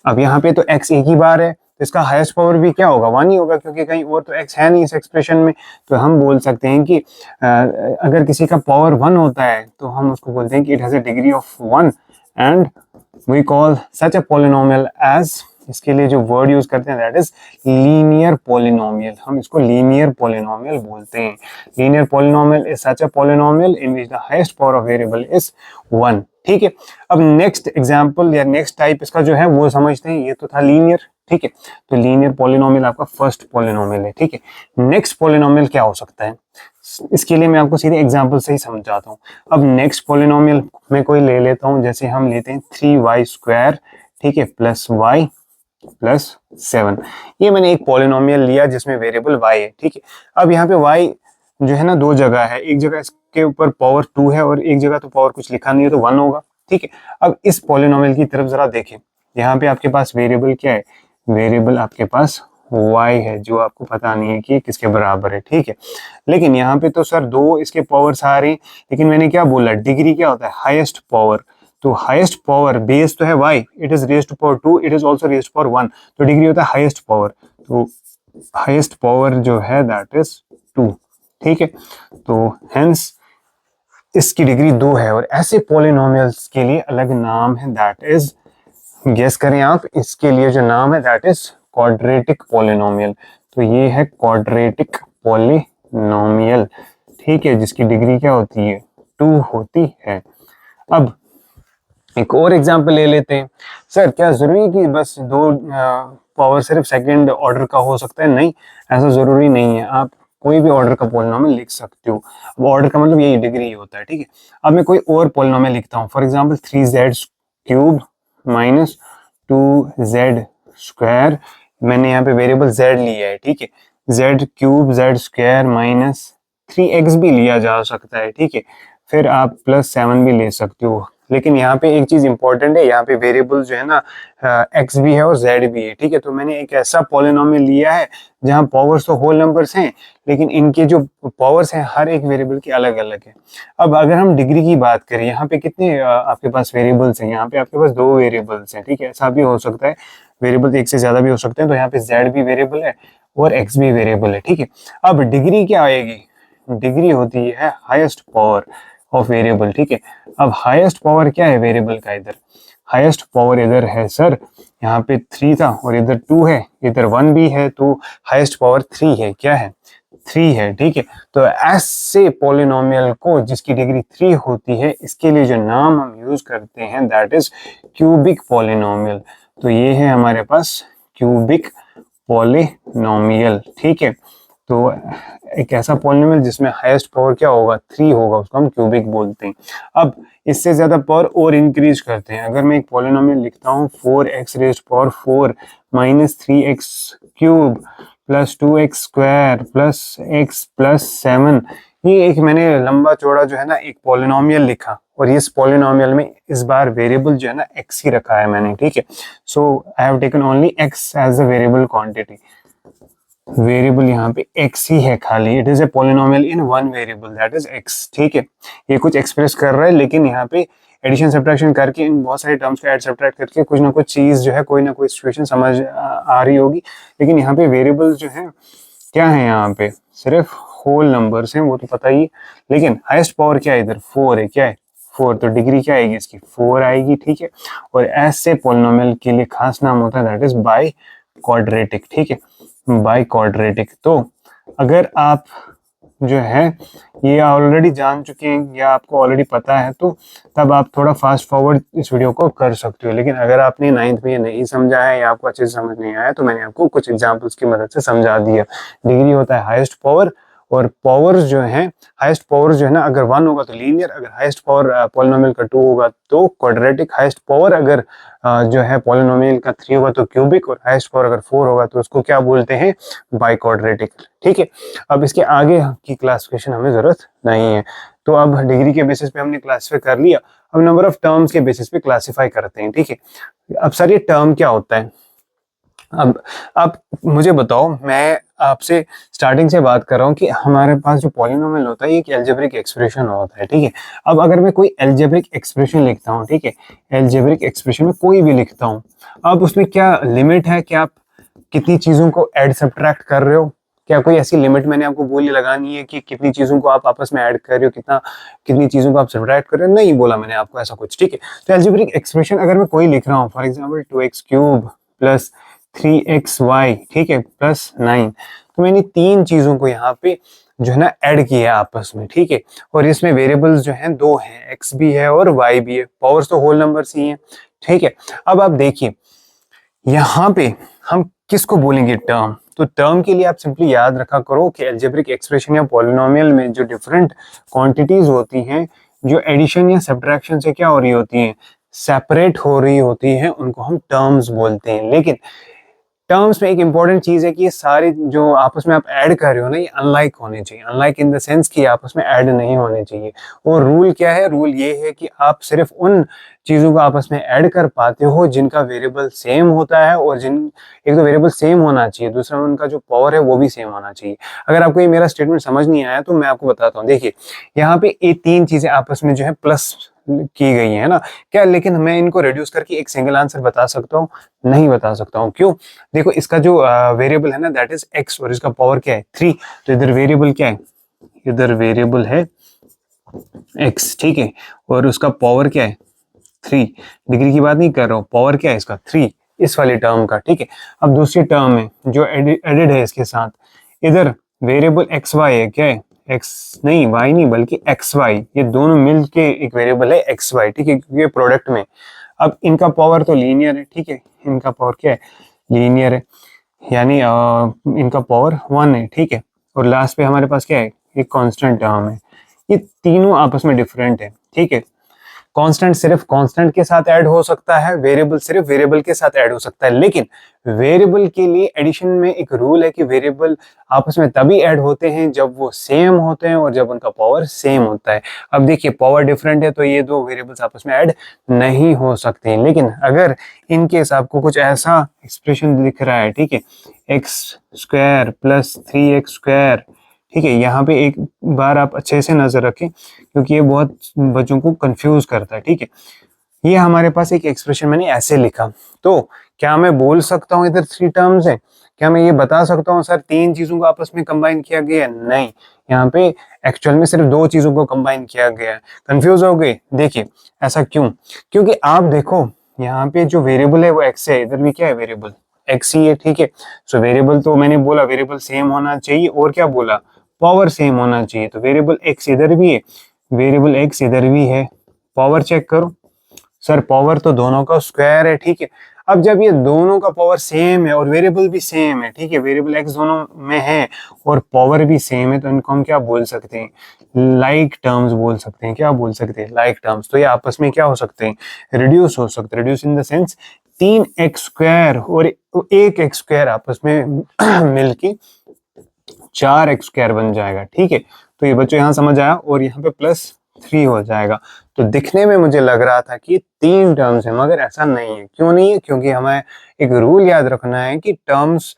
अब यहाँ पे तो x एक ही बार है, तो इसका हाईएस्ट पावर भी क्या होगा? 1 ही होगा, क्योंकि कहीं और तो x है नहीं इस एक्सप्रेशन में। तो हम बोल सकते हैं कि अगर किसी का पावर 1 होता है, तो हम उसको बोलते हैं कि it has a degree of 1, and we call such a polynomial as, इसके लिए जो वर्ड यूज करते हैं दैट इज लीनियर पॉलिनोमियल। हम इसको लीनियर पॉलिनोमियल बोलते हैं। Linear polynomial is such a polynomial in which the highest power of variable is 1। ठीक है, अब नेक्स्ट एग्जांपल या नेक्स्ट टाइप इसका जो है वो समझते हैं। ये तो था लीनियर। ठीक है, तो लीनियर पॉलिनोमियल आपका फर्स्ट पॉलिनोमियल है। ठीक है, नेक्स्ट पॉलिनोमियल क्या हो सकता है, इसके लिए मैं आपको सीधे एग्जांपल से ही समझाता हूँ। अब नेक्स्ट पॉलिनोमियल मैं कोई ले लेता हूँ, जैसे हम लेते हैं 3y², ठीक है, +y + 7। ये मैंने एक पॉलिनोमियल लिया जिसमें वेरिएबल y है। ठीक है, अब यहाँ पे y जो है ना 2 जगह है, एक जगह इसके ऊपर पावर 2 है और एक जगह तो पावर कुछ लिखा नहीं है, तो 1 होगा। ठीक है, अब इस पॉलिनोमियल की तरफ जरा देखें। यहाँ पे आपके पास वेरिएबल क्या है? वेरिएबल आपके पास y है, जो आपको पता नहीं है कि किसके बराबर है। ठीक है, लेकिन यहाँ पे तो सर 2 इसके पावर्स आ रहे हैं, लेकिन मैंने क्या बोला, डिग्री क्या होता है? Highest power. तो हाईएस्ट पावर, बेस तो है y, it is raised to power 2, it is also raised to power 1, तो डिग्री होता है हाईएस्ट पावर, तो हाईएस्ट पावर जो है दैट इज 2, ठीक है। तो हेंस इसकी डिग्री 2 है। और ऐसे पॉलिनोमियल्स के लिए अलग नाम है, दैट इज, गेस करें आप, इसके लिए जो नाम है दैट इज क्वाड्रेटिक पॉलिनोमियल। तो ये है क्वाड्रेटिक पॉलिनोमियल, ठीक है, जिसकी डिग्री क्या होती है, 2 होती है। अब एक और एग्जांपल ले लेते हैं। सर क्या जरूरी है कि बस 2 पावर सिर्फ सेकंड ऑर्डर का हो सकता है? नहीं, ऐसा जरूरी नहीं है, आप कोई भी ऑर्डर का पॉलिनोमियल लिख सकते हो। वो ऑर्डर का मतलब यही डिग्री होता है, ठीक है। अब मैं कोई और पॉलिनोमियल लिखता हूँ, for example 3z cube minus 2z square, मैंने यहाँ पे वेरिएबल z लिया है, ठीक है। z cube z square minus 3x भी लिया जा सकता है, ठीक है। फिर आप +7 भी ले सकते हो, लेकिन यहाँ पे एक चीज इंपॉर्टेंट है, यहाँ पे वेरिएबल जो है ना x भी है और z भी है, ठीक है। तो मैंने एक ऐसा पॉलिनोमियल लिया है जहाँ पावर्स तो होल नंबर्स हैं, लेकिन इनके जो पावर्स हैं हर एक वेरिएबल की अलग अलग है। अब अगर हम डिग्री की बात करें, यहाँ पे कितने आपके पास वेरिएबल्स हैं? यहाँ पे आपके पास 2 वेरिएबल्स हैं, ठीक है। ऐसा भी हो सकता है, वेरिएबल एक से ज्यादा भी हो सकते हैं, तो यहाँ पे z भी वेरिएबल है और x भी वेरिएबल है, ठीक है। अब डिग्री क्या आएगी? डिग्री होती है हाईएस्ट पावर ऑफ वेरिएबल, ठीक है। अब हाईएस्ट पावर क्या है वेरिएबल का? इधर हाईएस्ट पावर इधर है सर, यहाँ पे 3 था और इधर 2 है, इधर 1 भी है, तो हाईएस्ट पावर 3 है। क्या है? 3 है, ठीक है। तो ऐसे पॉलिनोमियल को जिसकी डिग्री 3 होती है, इसके लिए जो नाम हम यूज करते हैं दैट इज क्यूबिक पॉलिनोमियल। तो ये है हमारे पास क्यूबिक पॉलिनोमियल, ठीक है। तो एक ऐसा पॉलिनोमियल जिसमें हाईएस्ट पावर क्या होगा? 3 होगा, उसको हम क्यूबिक बोलते हैं। अब इससे ज्यादा पावर और इंक्रीज करते हैं। अगर मैं एक पॉलिनोमियल लिखता हूँ 4x raised power 4 minus 3x cube plus 2x square plus x plus 7, ये एक मैंने लंबा चौड़ा जो है ना एक पॉलिनोमियल लिखा, और इस पॉलिनोमियल में इस बार वेरिएबल जो है ना x ही रखा है मैंने, ठीक है। So I have taken only x as a variable quantity. Variable यहाँ पे x ही है खाली, it is a polynomial in one variable that is x, ठीक है। ये कुछ एक्सप्रेस कर रहा है, लेकिन यहाँ पे एडिशन सब्ट्रैक्शन करके इन बहुत सारे टर्म्स को ऐड सब्ट्रैक्ट करके कुछ ना कुछ चीज जो है, कोई ना कोई सिचुएशन समझ आ रही होगी। लेकिन यहाँ पे वेरिएबल्स जो है क्या है, यहाँ पे सिर्फ होल नंबर्स हैं, वो तो पता ही। लेकिन हाईएस्ट पावर क्या है इधर? 4 है। क्या है? 4, तो डिग्री क्या आएगी इसकी? 4 आएगी, ठीक है। और ऐसे पॉलिनोमियल के लिए खास नाम होता है दैट इज बाई क्वाड्रेटिक, ठीक है, बाई क्वाड्रेटिक। तो अगर आप जो है ये ऑलरेडी जान चुके हैं या आपको ऑलरेडी पता है, तो तब आप थोड़ा फास्ट फॉरवर्ड इस वीडियो को कर सकते हो। लेकिन अगर आपने 9th में ये नहीं समझा है या आपको अच्छे से समझ नहीं आया, तो मैंने आपको कुछ एग्जांपल्स की मदद से समझा दिया। डिग्री होता है हाईएस्ट पावर, और पावर्स जो है, हाईएस्ट पावर जो है ना, अगर 1 होगा तो लीनियर, अगर हाईएस्ट पावर पॉलिनोमियल का 2 होगा तो क्वाड्रेटिक, हाईएस्ट पावर अगर जो है पॉलिनोमियल का 3 होगा तो क्यूबिक, और हाईएस्ट पावर अगर 4 होगा तो उसको क्या बोलते हैं? बाई क्वाड्रेटिक, ठीक है। अब इसके आगे की क्लासिफिकेशन हमें जरूरत नहीं है। तो अब डिग्री के बेसिस पे हमने क्लासिफाई कर लिया, अब नंबर ऑफ टर्म्स के बेसिस पे क्लासिफाई करते हैं, ठीक है। अब सर ये टर्म क्या होता है? अब आप मुझे बताओ, मैं आपसे स्टार्टिंग से बात कर रहा हूँ कि हमारे पास जो पॉलिनोमियल होता है ये एक एल्जेब्रिक एक्सप्रेशन होता है, ठीक है। अब अगर मैं कोई एल्जेब्रिक एक्सप्रेशन लिखता हूँ, ठीक है, एल्जेब्रिक एक्सप्रेशन में कोई भी लिखता हूँ, अब उसमें क्या लिमिट है कि आप कितनी चीजों को ऐड सब्ट्रैक्ट कर रहे हो? क्या कोई ऐसी लिमिट मैंने आपको बोली लगानी है कि कितनी चीजों को आप आपस में ऐड कर रहे हो, कितनी चीजों को आप सब्ट्रैक्ट कर रहे हो? नहीं बोला मैंने आपको ऐसा कुछ, ठीक है। तो एल्जेब्रिक एक्सप्रेशन अगर मैं कोई लिख रहा हूँ, for example 2x cube plus 3xy, ठीक है, प्लस 9, तो मैंने 3 चीजों को यहाँ पे जो है ना ऐड किया आपस में, ठीक है। और इसमें वेरिएबल्स जो हैं 2 हैं, x भी है और y भी है, पावर्स तो होल नंबर्स ही हैं, ठीक है। अब आप देखिए यहाँ पे हम किसको बोलेंगे? टर्म। तो टर्म के लिए आप सिंपली याद रखा करो कि एल्जेब्रिक एक्सप्रेशन या पॉलिनोमियल में जो डिफरेंट क्वांटिटीज होती हैं, जो एडिशन या सब्ट्रैक्शन से क्या हो रही होती हैं, सेपरेट हो रही होती हैं, उनको हम टर्म्स बोलते हैं। लेकिन टर्म्स में एक इंपॉर्टेंट चीज है कि ये सारे जो आपस में आप ऐड कर रहे हो ना, ये अनलाइक होने चाहिए, अनलाइक इन द सेंस कि आपस में ऐड नहीं होने चाहिए। और रूल क्या है? रूल ये है कि आप सिर्फ उन चीजों को आपस में ऐड कर पाते हो जिनका वेरिएबल सेम होता है, और एक तो वेरिएबल सेम होना चाहिए, दूसरा उनका जो पावर है वो भी सेम होना चाहिए। अगर आपको ये मेरा स्टेटमेंट समझ नहीं आया तो मैं आपको बताता हूँ। देखिए यहाँ पे ये 3 चीजें आपस में जो है प्लस की गई है ना क्या, लेकिन मैं इनको रिड्यूस करके एक सिंगल आंसर बता सकता हूँ? नहीं बता सकता हूँ। क्यों? देखो इसका जो वेरिएबल है ना दैट इज x और इसका पावर क्या है 3, तो इधर वेरिएबल क्या है, इधर वेरिएबल है x, ठीक है, और उसका पावर क्या है 3। डिग्री की बात नहीं कर रहा हूँ, पावर क्या है इसका 3, इस वाली टर्म का, ठीक है। अब दूसरी टर्म है जो एडेड है इसके साथ, इधर वेरिएबल एक्स वाई है, क्या है एक्स नहीं वाई नहीं बल्कि एक्स वाई, ये दोनों मिल के एक वेरिएबल है एक्स वाई, ठीक है, क्योंकि ये प्रोडक्ट में। अब इनका पावर तो लीनियर है, ठीक है, इनका पावर क्या है लीनियर है, यानी इनका पावर 1 है, ठीक है, और लास्ट पे हमारे पास क्या है एक कांस्टेंट टर्म है। ये तीनों आपस में डिफरेंट है, ठीक है। कांस्टेंट सिर्फ कांस्टेंट के साथ ऐड हो सकता है, वेरिएबल सिर्फ वेरिएबल के साथ ऐड हो सकता है, लेकिन वेरिएबल के लिए एडिशन में एक रूल है कि वेरिएबल आपस में तभी ऐड होते हैं जब वो सेम होते हैं और जब उनका पावर सेम होता है। अब देखिए पावर डिफरेंट है तो ये दो वेरिएबल्स आपस में ऐड नहीं हो सकते हैं, लेकिन अगर इनकेस आपको कुछ ऐसा एक्सप्रेशन दिख रहा है, ठीक है, एक्स स्क्वायर प्लस 3x², ठीक है, यहाँ पे एक बार आप अच्छे से नजर रखें क्योंकि ये बहुत बच्चों को कंफ्यूज करता है, ठीक है। ये हमारे पास एक एक्सप्रेशन मैंने ऐसे लिखा, तो क्या मैं बोल सकता हूँ इधर 3 टर्म्स है? क्या मैं ये बता सकता हूँ सर 3 चीजों को आपस में कंबाइन किया गया है? नहीं, यहाँ पे एक्चुअल में सिर्फ 2 चीजों को कंबाइन किया गया है। कंफ्यूज हो गए? देखिए ऐसा क्यों, क्योंकि आप देखो यहाँ पे जो वेरिएबल है वो एक्स है, इधर भी क्या है वेरिएबल एक्स ही है, ठीक है। सो वेरिएबल तो मैंने बोला वेरिएबल सेम होना चाहिए, और क्या बोला पावर सेम होना चाहिए, तो वेरिएबल एक्स इधर भी है, वेरिएबल एक्स इधर भी है, पावर चेक करो सर, पावर तो दोनों का स्क्वायर है, ठीक है। अब जब ये दोनों का पावर सेम है और वेरिएबल भी सेम है, ठीक है, वेरिएबल एक्स दोनों में है और पावर भी सेम है, तो इनको हम क्या बोल सकते हैं, लाइक टर्म्स बोल सकते हैं। क्या बोल सकते हैं? Like terms. तो ये आपस में क्या हो सकते हैं, रिड्यूस हो सकते हैं, reduce in the sense 3x² और 1x² आपस में मिलके 4x² बन जाएगा, ठीक है। तो ये बच्चों यहाँ समझ आया, और यहाँ पे +3 हो जाएगा। तो दिखने में मुझे लग रहा था कि 3 टर्म्स है, मगर ऐसा नहीं है। क्यों नहीं है? क्योंकि हमें एक रूल याद रखना है कि टर्म्स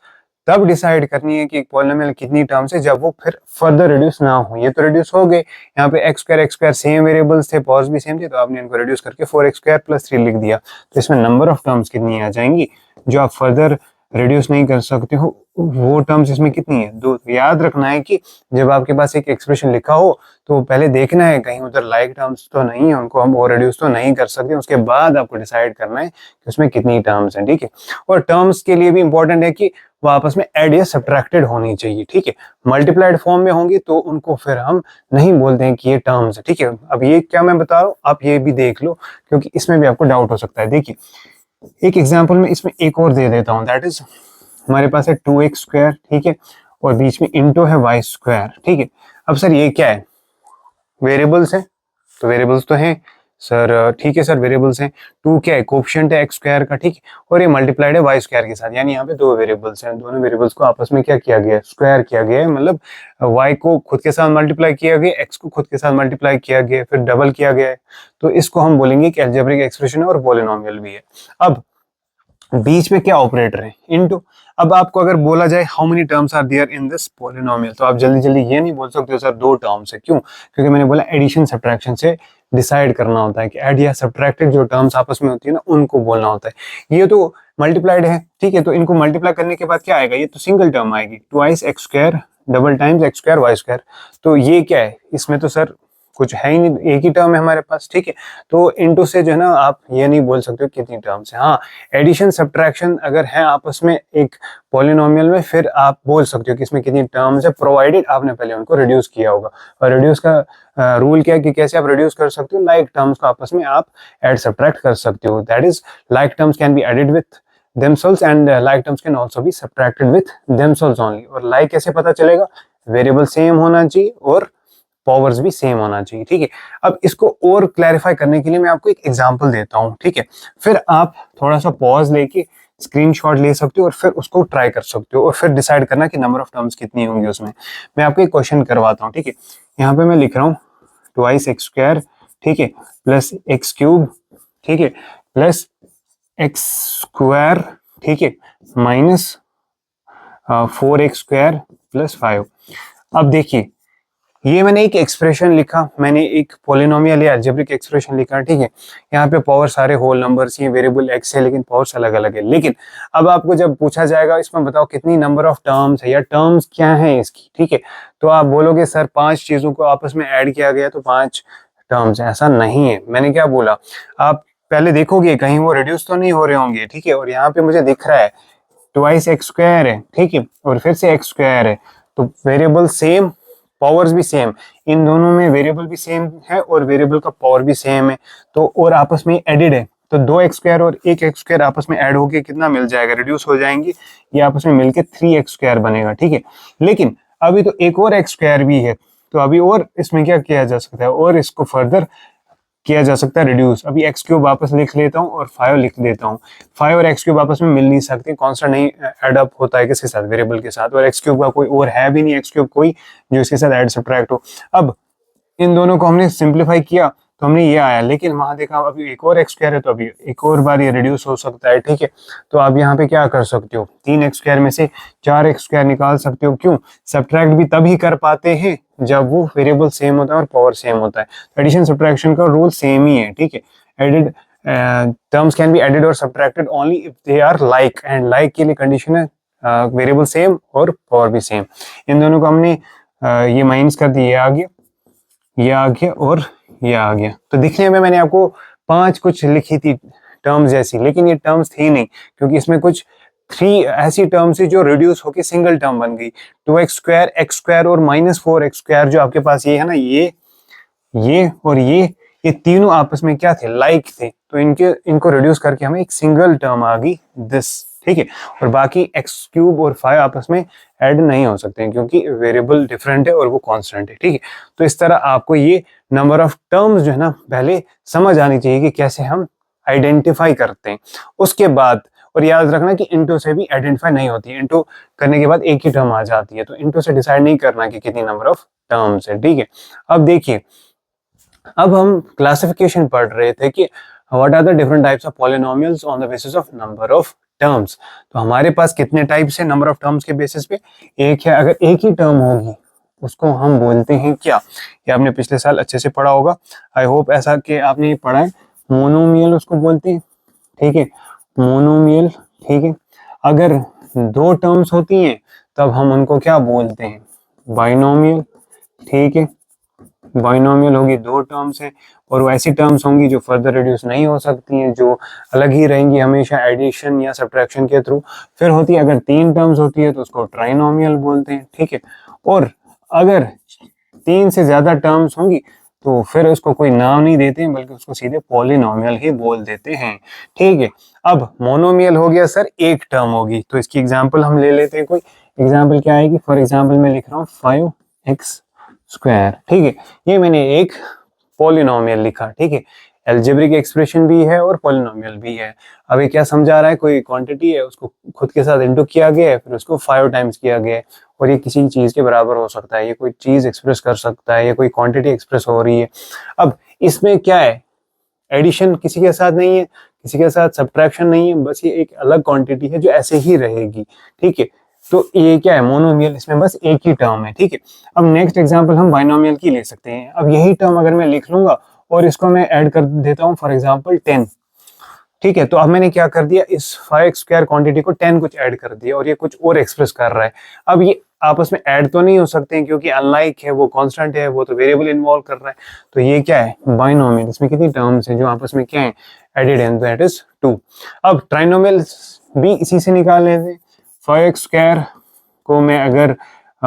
तब डिसाइड करनी है कि एक पॉलिनोमियल कितनी टर्म्स है जब वो फिर फर्दर रिड्यूस ना हो। ये तो रिड्यूस हो गए, यहाँ पे x² सेम वेरिएबल्स थे, पावर्स भी सेम थे, तो आपने इनको रिड्यूस करके 4x² + 3 लिख दिया। तो इसमें नंबर ऑफ टर्म्स कितनी आ जाएंगी जो आप फर्दर रिड्यूस नहीं कर सकते हो, वो टर्म्स इसमें कितनी है 2। याद रखना है कि जब आपके पास एक एक्सप्रेशन लिखा हो तो पहले देखना है कहीं उधर लाइक टर्म्स तो नहीं है, उनको हम और रिड्यूस तो नहीं कर सकते, उसके बाद आपको डिसाइड करना है कि उसमें कितनी टर्म्स हैं, ठीक है। और टर्म्स के लिए भी इंपॉर्टेंट है कि वो आपस में ऐड या सब्ट्रैक्टेड होनी चाहिए, ठीक है। मल्टीप्लाइड फॉर्म में होंगी तो उनको फिर हम नहीं बोलते हैं कि ये टर्म्स है, ठीक है। अब ये क्या मैं बता रहा हूँ आप ये भी देख लो, क्योंकि इसमें भी आपको डाउट हो सकता है। देखिए एक एग्जाम्पल में इसमें एक और दे देता हूँ, दैट इज हमारे पास है 2x², ठीक है, और बीच में इंटू है y², ठीक है। अब सर ये क्या है, वेरिएबल्स है, तो वेरिएबल्स तो हैं सर, ठीक है सर वेरिएबल्स हैं। 2 क्या है, कोफिशिएंट है x² का, ठीक है, और ये मल्टीप्लाइड है y² के साथ, यानी यहाँ पे 2 वेरिएबल्स हैं, दोनों वेरिएबल्स को आपस में क्या किया गया है, स्क्वायर किया गया है, मतलब y को खुद के साथ मल्टीप्लाई किया गया, x को खुद के साथ मल्टीप्लाई किया गया, फिर डबल किया गया है, तो इसको हम बोलेंगे कि अलजेब्रिक एक्सप्रेशन है और पॉलिनोमियल भी है। अब बीच में क्या ऑपरेटर है, इनटू। अब आपको अगर बोला जाए how many terms are there in this polynomial, तो आप जल्दी जल्दी ये नहीं बोल सकते हो सर 2 टर्म्स है। क्यों? क्योंकि मैंने बोला एडिशन सब्ट्रैक्शन से डिसाइड करना होता है कि ऐड या सब्ट्रैक्टेड जो टर्म्स आपस में होती है ना उनको बोलना होता है। ये तो मल्टीप्लाइड है, ठीक है, तो इनको मल्टीप्लाई करने के बाद क्या आएगा, ये तो सिंगल टर्म आएगी, 2x² double times x² y²। तो ये क्या है, इसमें तो सर कुछ है ही नहीं, एक ही टर्म है हमारे पास, ठीक है। तो इनटू से जो है ना आप ये नहीं बोल सकते हो कितनी टर्म्स है। हाँ, एडिशन सब्ट्रैक्शन अगर है आपस में एक पॉलिनोमियल में, फिर आप बोल सकते हो कि इसमें कितनी टर्म्स है, प्रोवाइडेड आपने पहले उनको रिड्यूस किया होगा। और रिड्यूस का रूल क्या है कि कैसे आप रिड्यूस कर सकते हो, लाइक टर्म्स को आपस में आप ऐड सब्ट्रैक्ट कर सकते हो, that is like terms can be added with themselves and like terms can also be subtracted with themselves only। और like कैसे पता चलेगा, वेरिएबल सेम होना चाहिए और पावर्स भी सेम होना चाहिए, ठीक है। अब इसको और क्लैरिफाई करने के लिए मैं आपको एक एग्जांपल देता हूं, ठीक है, फिर आप थोड़ा सा पॉज लेके स्क्रीनशॉट ले सकते हो और फिर उसको ट्राई कर सकते हो और फिर डिसाइड करना कि नंबर ऑफ टर्म्स कितनी होंगी उसमें। मैं आपको एक क्वेश्चन करवाता हूँ, ठीक है। यहाँ पे मैं लिख रहा हूँ 2x², ठीक है, +x³, ठीक है, +x², ठीक है, -4x² + 5। अब देखिए ये मैंने एक एक्सप्रेशन लिखा, मैंने एक पोलिनोमियल या अलजेब्रिक एक्सप्रेशन लिखा, ठीक है। यहाँ पे पावर सारे होल नंबर्स ही, वेरिएबल एक्स है लेकिन पावर्स अलग अलग है। लेकिन अब आपको जब पूछा जाएगा इसमें बताओ कितनी नंबर ऑफ टर्म्स है या टर्म्स क्या है इसकी, ठीक है, तो आप बोलोगे सर 5 चीजों को आपस में ऐड किया गया तो 5 टर्म्स है। ऐसा नहीं है, मैंने क्या बोला, आप पहले देखोगे कहीं वो रिड्यूस तो नहीं हो रहे होंगे, ठीक है। और यहाँ पे मुझे दिख रहा है ट्वाइस एक्स स्क्वायर है, ठीक है, और फिर से एक्स स्क्वायर है, तो वेरिएबल सेम, पावर्स भी सेम, इन दोनों में वेरिएबल भी सेम है और वेरिएबल का पावर भी सेम है, तो और आपस में एडिड है, तो 2 एक्स स्क्वायर और 1 एक्स स्क्वायर आपस में ऐड होके कितना मिल जाएगा, रिड्यूस हो जाएंगे, ये आपस में मिलके 3 एक्स स्क्वायर बनेगा, ठीक है। लेकिन अभी तो एक और एक्स स्क्वायर भी है, तो अभी और इसमें क्या किया जा सकता है, और इसको फर्दर किया जा सकता है रिड्यूस। अभी एक्स क्यूब वापस लिख लेता हूँ और 5 लिख देता हूँ। 5 और एक्स क्यूब आपस में मिल नहीं सकते, कांस्टेंट नहीं ऐड अप होता है किसके साथ, वेरिएबल के साथ, और एक्स क्यूब का कोई और है भी नहीं एक्स क्यूब कोई जो इसके साथ ऐड सब्ट्रैक्ट हो। अब इन दोनों को हमने सिंप्लीफाई किया तो हमने ये आया, लेकिन वहां देखा अभी एक और एक्स स्क्वायर है, तो अभी एक और बार ये रिड्यूस हो सकता है, ठीक है। तो आप यहाँ पे क्या कर सकते हो, 3 एक्स स्क्वायर में से 4 एक्स स्क्वायर निकाल सकते हो। क्यों, सब्ट्रैक्ट भी तभी कर पाते हैं जब वो वेरिएबल सेम होता है और पावर सेम होता है। एडिशन सब्ट्रैक्शन का रूल सेम ही है, ठीक है। Added terms can be added और subtracted only if they are like, and like के लिए कंडीशन है वेरिएबल सेम और पावर भी सेम। इन दोनों को हमने ये माइनस कर दिया, ये आ गया, ये आ गया और ये आ गया। तो दिखने में मैंने आपको 5 कुछ लिखी थी टर्म्स जैसी, लेकिन ये टर्म्स थी नहीं, क्योंकि इसमें कुछ 3 ऐसी टर्म्स थी जो रिड्यूस होके सिंगल टर्म बन गई। 2 एक्स स्क्वायर और -4 एक्स स्क्वायर जो आपके पास ये है ना, ये और ये तीनों आपस में क्या थे, लाइक थे, तो इनको रिड्यूस करके हमें एक सिंगल टर्म आ गई दिस, ठीक है। और बाकी एक्स क्यूब और 5 आपस में ऐड नहीं हो सकते हैं क्योंकि वेरिएबल डिफरेंट है और वो कांस्टेंट है, ठीक है। तो इस तरह आपको ये नंबर ऑफ टर्म्स जो है ना पहले समझ आनी चाहिए कि कैसे हम आइडेंटिफाई करते हैं। उसके बाद, और याद रखना कि इंटू से भी आइडेंटिफाई नहीं होती है, इंटू करने के बाद एक ही टर्म आ जाती है, तो इंटू से डिसाइड नहीं करना कि कितनी नंबर ऑफ टर्म्स है, ठीक है। अब देखिए, अब हम क्लासिफिकेशन पढ़ रहे थे कि what are the different types of polynomials on the basis of number of terms. तो हमारे पास कितने टाइप्स है नंबर ऑफ टर्म्स के बेसिस पे, एक है। अगर एक ही टर्म होगी उसको हम बोलते हैं क्या, ये आपने पिछले साल अच्छे से पढ़ा होगा, आई होप ऐसा कि आपने ये पढ़ा है, मोनोमियल उसको बोलते हैं, ठीक है, मोनोमियल, ठीक है। अगर 2 टर्म्स होती हैं तब हम उनको क्या बोलते हैं, बाइनोमियल, ठीक है। बाइनोमियल होगी 2 टर्म्स है, और वो ऐसी टर्म्स होंगी जो फर्दर रिड्यूस नहीं हो सकती हैं, जो अलग ही रहेंगी हमेशा एडिशन या सब्ट्रैक्शन के थ्रू। फिर होती है अगर 3 टर्म्स होती है तो उसको ट्राइनोमियल बोलते हैं, ठीक है। और अगर 3 से ज्यादा टर्म्स होंगी तो फिर उसको कोई नाम नहीं देते हैं, बल्कि उसको सीधे पॉलिनोमियल ही बोल देते हैं, ठीक है। अब मोनोमियल हो गया सर, एक टर्म होगी, तो इसकी एग्जांपल हम ले लेते हैं। कोई एग्जांपल क्या आएगी, फॉर एग्जांपल मैं लिख रहा हूँ 5x स्क्वायर, ठीक है। ये मैंने एक पॉलिनोमियल लिखा, ठीक है। एल्जेब्रिक एक्सप्रेशन भी है और पॉलिनोमियल भी है। अब ये क्या समझा रहा है, कोई क्वांटिटी है उसको खुद के साथ इंटू किया गया है, फिर उसको 5 टाइम्स किया गया है, और ये किसी चीज के बराबर हो सकता है, ये कोई चीज एक्सप्रेस कर सकता है, ये कोई क्वांटिटी एक्सप्रेस हो रही है। अब इसमें क्या है, एडिशन किसी के साथ नहीं है, किसी के साथ सब्ट्रैक्शन नहीं है, बस ये एक अलग क्वांटिटी है जो ऐसे ही रहेगी, ठीक है। तो ये क्या है, मोनोमियल, इसमें बस एक ही टर्म है, ठीक है। अब नेक्स्ट एग्जांपल हम बाइनोमियल की ले सकते हैं। अब यही टर्म अगर मैं लिख लूंगा और इसको मैं ऐड कर देता हूँ, फॉर एग्जांपल 10, ठीक है। तो अब मैंने क्या कर दिया, इस 5 स्क्वायर क्वांटिटी को 10 कुछ ऐड कर दिया, और ये कुछ और एक्सप्रेस कर रहा है। अब ये आपस में ऐड तो नहीं हो सकते हैं क्योंकि अनलाइक है, वो कांस्टेंट है, वो तो वेरिएबल इन्वॉल्व कर रहा है, तो ये क्या है, बाइनोमियल। इसमें कितनी टर्म्स हैं जो आपस में क्या है, एडेड है, दैट इज 2। अब ट्राइनोमियल भी इसी से निकाल लेते हैं। 5x स्क्वायर को मैं अगर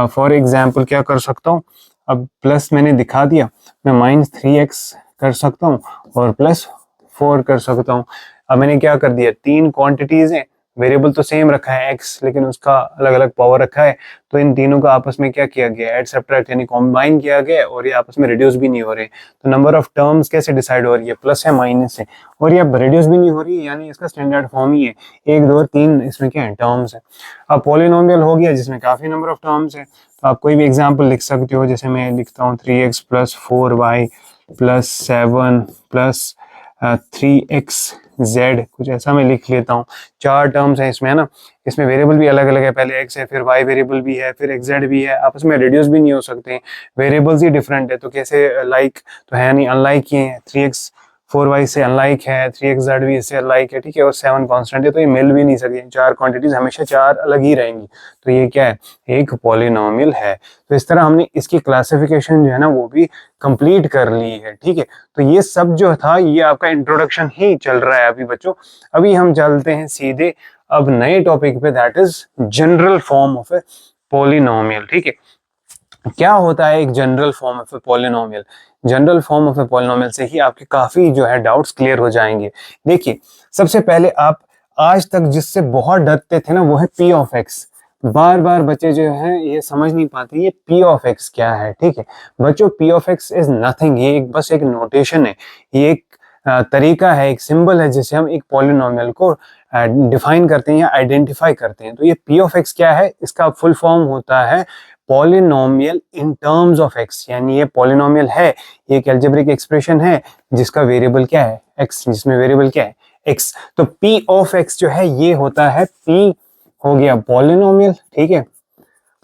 फॉर एग्जाम्पल क्या कर सकता हूँ, अब प्लस मैंने दिखा दिया, मैं -3x कर सकता हूँ और +4 कर सकता हूँ। अब मैंने क्या कर दिया, 3 क्वांटिटीज हैं, वेरिएबल तो सेम रखा है x, लेकिन उसका अलग अलग पावर रखा है, तो इन तीनों का आपस में क्या किया गया, ऐड सब्ट्रैक्ट यानी कॉम्बाइन किया गया, और ये आपस में रिड्यूस भी नहीं हो रहे। तो नंबर ऑफ टर्म्स कैसे डिसाइड हो रही है, प्लस है माइनस है, और ये रिड्यूस भी नहीं हो रही है, यानी इसका स्टैंडर्ड फॉर्म ही है 1 2 3, इसमें क्या है, टर्म्स है। अब पॉलिनोमियल हो गया जिसमें काफी नंबर ऑफ टर्म्स है, तो आप कोई भी एग्जाम्पल लिख सकते हो, जैसे मैं लिखता हूँ 3x + 4y + 7 + 3x z, कुछ ऐसा मैं लिख लेता हूँ। 4 टर्म्स हैं इसमें, है ना। इसमें वेरिएबल भी अलग अलग है, पहले x है, फिर y वेरिएबल भी है, फिर xz भी है, आपस में रिड्यूस भी नहीं हो सकते, वेरिएबल्स ही डिफरेंट है, तो कैसे लाइक तो है नहीं, अनलाइक ये है। 3x 4y से अनलाइक है, 3xz भी इससे अनलाइक है, ठीक है, और 7 कांस्टेंट है, तो ये मिल भी नहीं सकते, 4 क्वांटिटीज हमेशा 4 अलग ही रहेंगी, तो ये क्या है, एक पॉलिनोमियल है। तो इस तरह हमने इसकी क्लासिफिकेशन जो है ना वो भी कंप्लीट कर ली है, ठीक है। तो ये सब जो था ये आपका इंट्रोडक्शन ही चल रहा है अभी बच्चों। अभी हम चलते हैं सीधे अब नए टॉपिक पे, that is general form of a polynomial, ठीक है। क्या होता है एक general form of a polynomial? General form of a polynomial से ही आपके काफी जो है डाउट्स क्लियर हो जाएंगे। देखिए, सबसे पहले आप आज तक जिससे बहुत डरते थे ना वो है पी ऑफ एक्स। बार बार बच्चे जो है ये समझ नहीं पाते ये पी ऑफ एक्स क्या है, ठीक है। बच्चों, P of x is nothing, ये एक बस एक नोटेशन है, ये एक तरीका है, एक सिंबल है जिससे हम एक पॉलिनोमियल को डिफाइन करते हैं या आइडेंटिफाई करते हैं। तो ये पी ऑफ एक्स क्या है, इसका फुल फॉर्म होता है polynomial in terms of x, यानी ये पॉलिनोमियल है, ये एक अलजेब्रिक एक्सप्रेशन है जिसका वेरिएबल क्या है, एक्स, जिसमें वेरिएबल क्या है, एक्स। तो पी ऑफ एक्स जो है ये होता है, पी हो गया पॉलिनोमियल, ठीक है,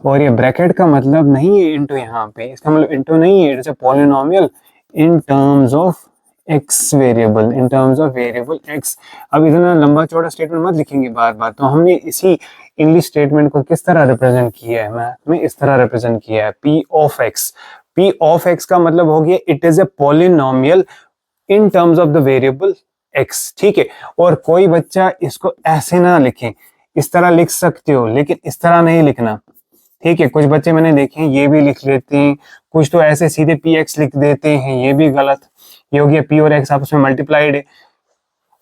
और ये ब्रैकेट का मतलब नहीं है इनटू, यहाँ पे इसका मतलब इनटू नहीं है, it's a polynomial in terms of x variable, in terms of variable x. अब इतना लंबा चौड़ा स्टेटमेंट मत लिखेंगे बार बार, तो हमने इसी इंग्लिश स्टेटमेंट को किस तरह रिप्रेजेंट किया है, मैथ में इस तरह रिप्रेजेंट किया है, P of X. P of x का मतलब हो गया it is a polynomial in terms of the variable x, ठीक है। और कोई बच्चा इसको ऐसे ना लिखे, इस तरह लिख सकते हो लेकिन इस तरह नहीं लिखना, ठीक है। कुछ बच्चे मैंने देखे हैं ये भी लिख लेते हैं, कुछ तो ऐसे सीधे पी एक्स लिख देते हैं, ये भी गलत। ये हो गया पी और एक्स आपस में मल्टीप्लाइड है,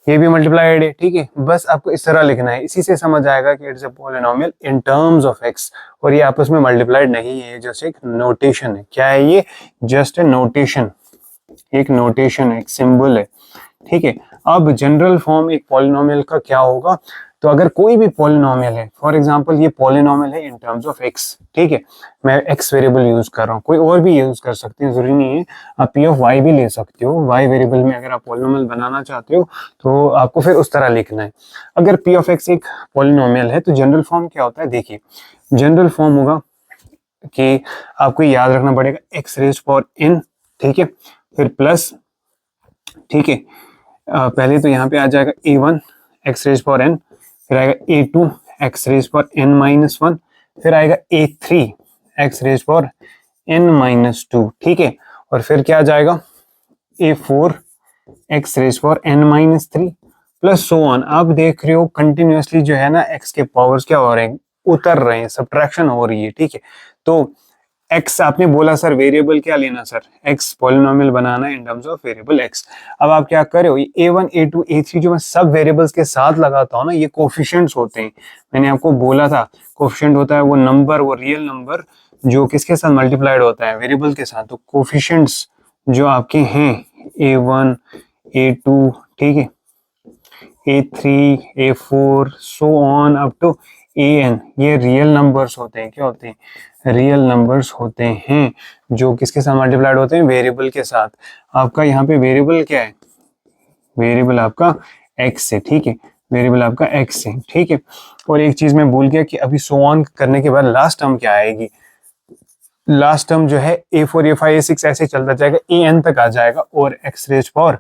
ये भी मल्टीप्लाइड है, ठीक है। बस आपको इस तरह लिखना है, इसी से समझ आएगा कि it's a polynomial in terms of x, और ये आपस में मल्टीप्लाइड नहीं है, जस्ट एक नोटेशन है। क्या है ये? जस्ट ए नोटेशन, एक नोटेशन है, एक सिंबल है, ठीक है। अब जनरल फॉर्म एक पॉलिनोमियल का क्या होगा, तो अगर कोई भी पॉलिनोमियल है, फॉर एग्जांपल ये पॉलिनोमियल है इन टर्म्स ऑफ एक्स, ठीक है, मैं एक्स वेरिएबल यूज कर रहा हूँ, कोई और भी यूज कर सकते हैं, जरूरी नहीं है, आप पी ऑफ वाई भी ले सकते हो। वाई वेरिएबल में अगर आप पॉलिनोमियल बनाना चाहते हो तो आपको फिर उस तरह लिखना है। अगर पी ऑफ एक्स एक पॉलिनोमियल है तो जनरल फॉर्म क्या होता है, देखिए जनरल फॉर्म होगा कि आपको याद रखना पड़ेगा एक्स रेज्ड पावर n, ठीक है, फिर प्लस, ठीक है, पहले तो यहाँ पे आ जाएगा a1 x raise power n, फिर आएगा a2 x raise power n-1, फिर आएगा a3 x raise power n-2, ठीक है, और फिर क्या आ जाएगा a4 X raise power n-3 plus so on. आप देख रहे हो कंटिन्यूअसली जो है ना x के पावर्स क्या हो रहे हैं, उतर रहे हैं, सबट्रैक्शन हो रही है, ठीक है। तो x आपने बोला सर वेरिएबल क्या लेना, sir x polynomial banana in terms of variable x। अब आप क्या कर रहे हो, ये a1 a2 a3 जो मैं सब वेरिएबल्स के साथ लगाता हूँ ना, ये कोफिशिएंट्स होते हैं। मैंने आपको बोला था कोफिशिएंट होता है वो नंबर, वो रियल नंबर जो किसके साथ मल्टीप्लाइड होता है, वेरिएबल के साथ। तो कोफिशिएंट्स जो आपके हैं a1 a2, ठीक है, a3 a4 so on up to an, ये रियल नंबर्स होते हैं, क्या होते हैं, रियल नंबर्स होते हैं जो किसके साथ मल्टीप्लाइड होते हैं, वेरिएबल के साथ। आपका यहाँ पे वेरिएबल क्या है, वेरिएबल आपका x है, ठीक है, वेरिएबल आपका x है, ठीक है। और एक चीज मैं भूल गया कि अभी सो ऑन करने के बाद लास्ट टर्म क्या आएगी, लास्ट टर्म जो है a4 a5 a6 ऐसे चलता जाएगा, an तक आ जाएगा और x रेज पावर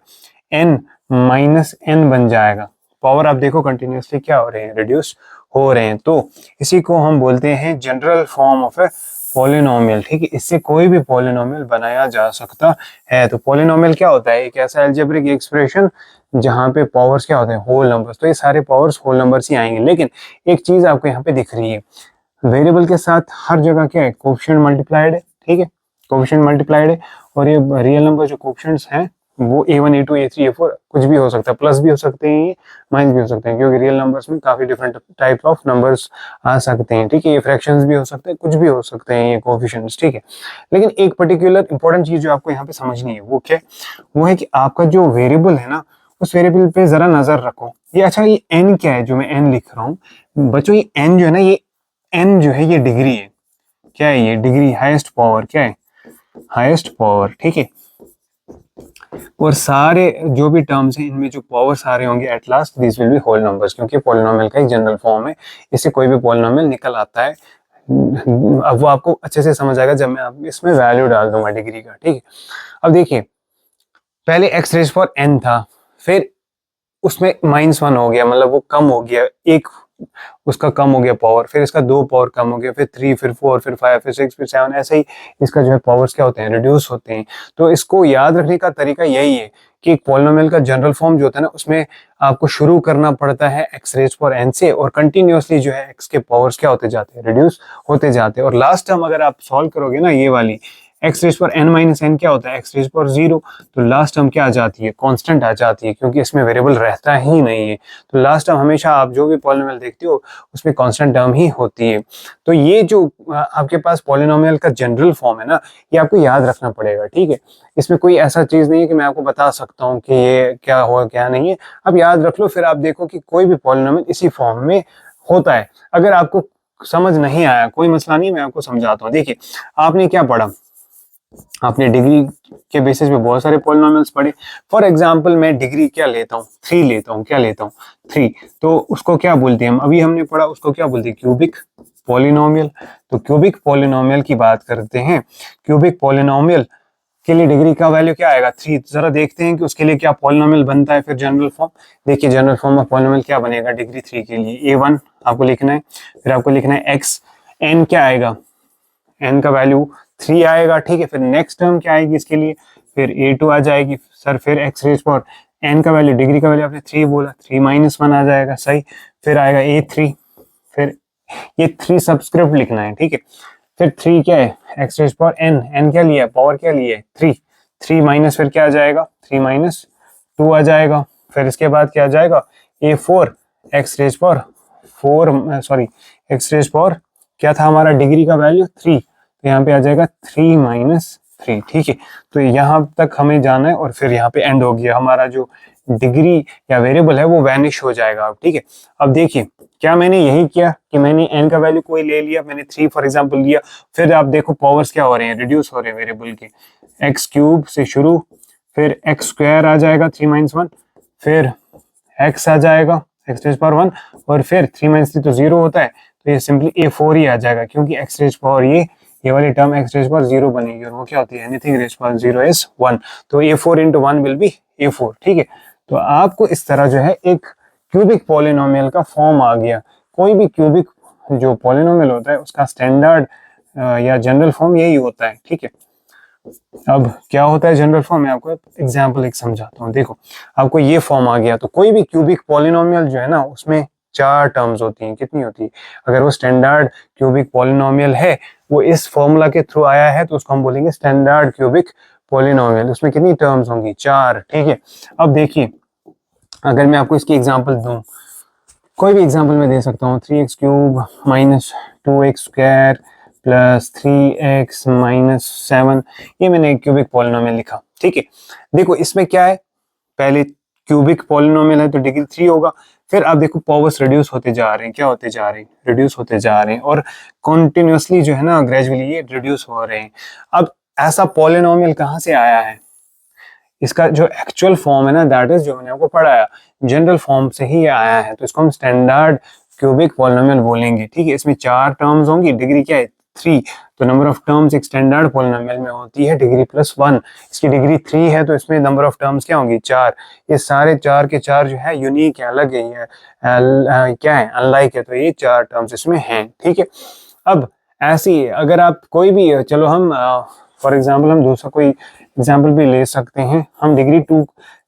n-n बन जाएगा। पावर आप देखो कंटिन्यूअसली क्या हो रहे हैं, रिड्यूस हो रहे हैं। तो इसी को हम बोलते हैं general form of a polynomial, ठीक है। इससे कोई भी पॉलिनोमियल बनाया जा सकता है। तो पॉलिनोमियल क्या होता है, एक ऐसा अलजेब्रिक एक्सप्रेशन जहां पे पावर्स क्या होते हैं, होल नंबर्स। तो ये सारे पावर्स होल नंबर्स ही आएंगे। लेकिन एक चीज आपको यहाँ पे दिख रही है, वेरिएबल के साथ हर जगह क्या है, कोफिशिएंट मल्टीप्लाइड है, ठीक है, कोफिशिएंट मल्टीप्लाइड है। और ये रियल नंबर जो कोफिशिएंट्स हैं वो a1 a2 a3 a4 कुछ भी हो सकता है, प्लस भी हो सकते हैं, माइनस भी हो सकते हैं, क्योंकि रियल नंबर्स में काफी डिफरेंट टाइप ऑफ नंबर्स आ सकते हैं, ठीक है। ये फ्रैक्शंस भी हो सकते हैं, कुछ भी हो सकते हैं ये कोफिशिएंट्स, ठीक है। लेकिन एक पर्टिकुलर इंपॉर्टेंट चीज जो आपको यहाँ पे समझनी है वो क्या है, वो है कि आपका जो वेरिएबल है ना उस वेरिएबल पे जरा नजर रखो। ये अच्छा, ये n क्या है जो मैं n लिख रहा हूँ बच्चों, ये n जो है ना, ये n जो है ये डिग्री है, क्या है, ये डिग्री, हाईएस्ट पावर, क्या है, हाईएस्ट पावर, ठीक है। और सारे जो भी टर्म्स हैं इनमें जो पावर सारे होंगे at last this will be whole numbers, क्योंकि पॉलिनोमियल का एक जनरल फॉर्म है, इससे कोई भी पॉलिनोमियल निकल आता है। अब वो आपको अच्छे से समझ आएगा जब मैं आप इसमें वैल्यू डाल दूंगा डिग्री का, ठीक है। अब देखिए पहले एक्स रेज पावर n था, फिर उसमें -1 हो गया, मतलब वो कम हो गया, एक उसका कम हो गया पावर, फिर इसका 2 पावर कम हो गया, फिर 3, फिर 4, फिर 5, फिर 6, फिर 7, ऐसे ही इसका जो है पावर्स क्या होते हैं, रिड्यूस होते हैं। तो इसको याद रखने का तरीका यही है कि एक पॉलिनोमियल का जनरल फॉर्म जो होता है ना, उसमें आपको शुरू करना पड़ता है एक्स रेज पावर n से, और कंटिन्यूअसली जो है एक्स के पावर्स क्या होते जाते हैं, रिड्यूस होते जाते हैं। और लास्ट टर्म अगर आप सॉल्व करोगे ना ये वाली X raise power n minus n क्या होता है, एक्स रेज पावर 0, तो लास्ट टर्म क्या आ जाती है, कांस्टेंट आ जाती है, क्योंकि इसमें वेरिएबल रहता ही नहीं है। तो लास्ट टर्म हमेशा आप जो भी पॉलिनोमियल देखते हो उसमें कांस्टेंट टर्म ही होती है। तो ये जो आपके पास पॉलिनोमियल का जनरल फॉर्म है ना, ये आपको याद रखना पड़ेगा, ठीक है। इसमें कोई ऐसा चीज नहीं है कि मैं आपको बता सकता हूँ कि ये क्या हो क्या नहीं है, अब याद रख लो, फिर आप देखो कि कोई भी पॉलिनोमियल इसी फॉर्म में होता है। अगर आपको समझ नहीं आया कोई मसला नहीं, मैं आपको समझाता हूँ। देखिए आपने क्या पढ़ा, आपने डिग्री के बेसिस पे बहुत सारे पॉलिनोमियल्स पढ़े। फॉर एग्जांपल मैं डिग्री क्या लेता हूँ, 3 लेता हूँ, क्या लेता हूँ 3, तो उसको क्या बोलते हैं हम, अभी हमने पढ़ा उसको क्या बोलते हैं, क्यूबिक पॉलिनोमियल। तो क्यूबिक पॉलिनोमियल की बात करते हैं, क्यूबिक पॉलिनोमियल के लिए डिग्री का वैल्यू क्या आएगा, 3। जरा देखते हैं कि उसके लिए क्या पॉलिनोमियल बनता है फिर जनरल फॉर्म। देखिए जनरल फॉर्म ऑफ पॉलिनोमियल क्या बनेगा डिग्री 3 के लिए, a1 आपको लिखना है, फिर आपको लिखना है x, n क्या आएगा, n का वैल्यू 3 आएगा, ठीक है। फिर नेक्स्ट टर्म क्या आएगी इसके लिए, फिर a2 आ जाएगी सर, फिर x रेज पावर n का वैल्यू, डिग्री का वैल्यू आपने 3 बोला, 3 - 1 आ जाएगा, सही। फिर आएगा a3, फिर ये 3 सबस्क्रिप्ट लिखना है, ठीक है। फिर 3 क्या है, x रेज पावर n क्या लिया है, पावर क्या लिया है 3, 3 माइनस फिर क्या आ जाएगा, 3 - 2 आ जाएगा। फिर इसके बाद क्या आ जाएगा a4, x raise power 4 sorry x raise power क्या था हमारा डिग्री का वैल्यू 3, तो यहाँ पे आ जाएगा 3 - 3, ठीक है। तो यहाँ तक हमें जाना है और फिर यहाँ पे एंड हो गया हमारा जो डिग्री या वेरिएबल है वो वैनिश हो जाएगा अब, ठीक है। अब देखिए क्या मैंने यही किया कि मैंने n का वैल्यू कोई ले लिया, मैंने 3 फॉर एग्जांपल लिया, फिर आप देखो पावर्स क्या हो रहे हैं, रिड्यूस हो रहे हैं वेरिएबल के, एक्स क्यूब से शुरू, फिर एक्स स्क्वायर आ जाएगा 3 - 1, फिर x आ जाएगा x रेज पावर 1, और फिर 3 - 3 तो 0 होता है, तो ये सिंपली a4 ही आ जाएगा, क्योंकि x रेज पावर ये वाली टर्म x रेज पावर 0 बनेगी, और वो क्या होती है, एनीथिंग रेज पावर 0 इज 1, तो a4 × 1 विल बी a4, ठीक है। तो आपको इस तरह जो है एक क्यूबिक पॉलिनोमियल का फॉर्म आ गया। कोई भी क्यूबिक जो पॉलिनोमियल होता है उसका स्टैंडर्ड या जनरल फॉर्म यही होता है, ठीक है। अब क्या होता है जनरल फॉर्म, मैं आपको एग्जांपल एक समझाता हूँ। देखो आपको ये फॉर्म आ गया, तो कोई भी क्यूबिक पॉलिनोमियल जो है ना उसमें 4 टर्म्स होती हैं, कितनी होती है, अगर वो स्टैंडर्ड क्यूबिक पॉलिनोमियल है, वो इस फॉर्मूला के थ्रू आया है, तो उसको हम बोलेंगे स्टैंडर्ड क्यूबिक पॉलिनोमियल। उसमें कितनी टर्म्स होंगी, 4, ठीक है। अब देखिए अगर मैं आपको इसकी एग्जांपल दूं, कोई भी एग्जांपल मैं दे सकता हूँ, 3x³ - 2x² + 3x - 7, ये मैंने एक क्यूबिक पॉलिनोमियल लिखा, ठीक है। देखो इसमें क्या है, पहले क्यूबिक पॉलिनोमियल है तो डिग्री 3 होगा, फिर आप देखो पावर्स रिड्यूस होते जा रहे हैं, क्या होते जा रहे हैं, रिड्यूस होते जा रहे हैं, और कॉन्टिन्यूसली जो है ना ग्रेजुअली ये रिड्यूस हो रहे हैं। अब ऐसा पॉलिनोमियल कहाँ से आया है, इसका जो एक्चुअल फॉर्म है ना, दैट इज जो मैंने आपको पढ़ाया, जनरल फॉर्म से ही आया है, तो इसको हम स्टैंडर्ड क्यूबिक पॉलिनोमियल बोलेंगे, ठीक है। इसमें 4 टर्म्स होंगी, डिग्री क्या है 3, तो नंबर ऑफ टर्म्स एक स्टैंडर्ड पॉलिनोमियल में होती है डिग्री +1, इसकी डिग्री 3 है, तो इसमें नंबर ऑफ टर्म्स क्या होंगी 4। ये सारे 4 के 4 जो है यूनिक है, अलग है, क्या है, अनलाइक है, तो ये 4 टर्म्स इसमें हैं, ठीक है। अब ऐसी अगर आप कोई भी, चलो हम फॉर एग्जाम्पल हम दूसरा कोई एग्जाम्पल भी ले सकते हैं, हम डिग्री 2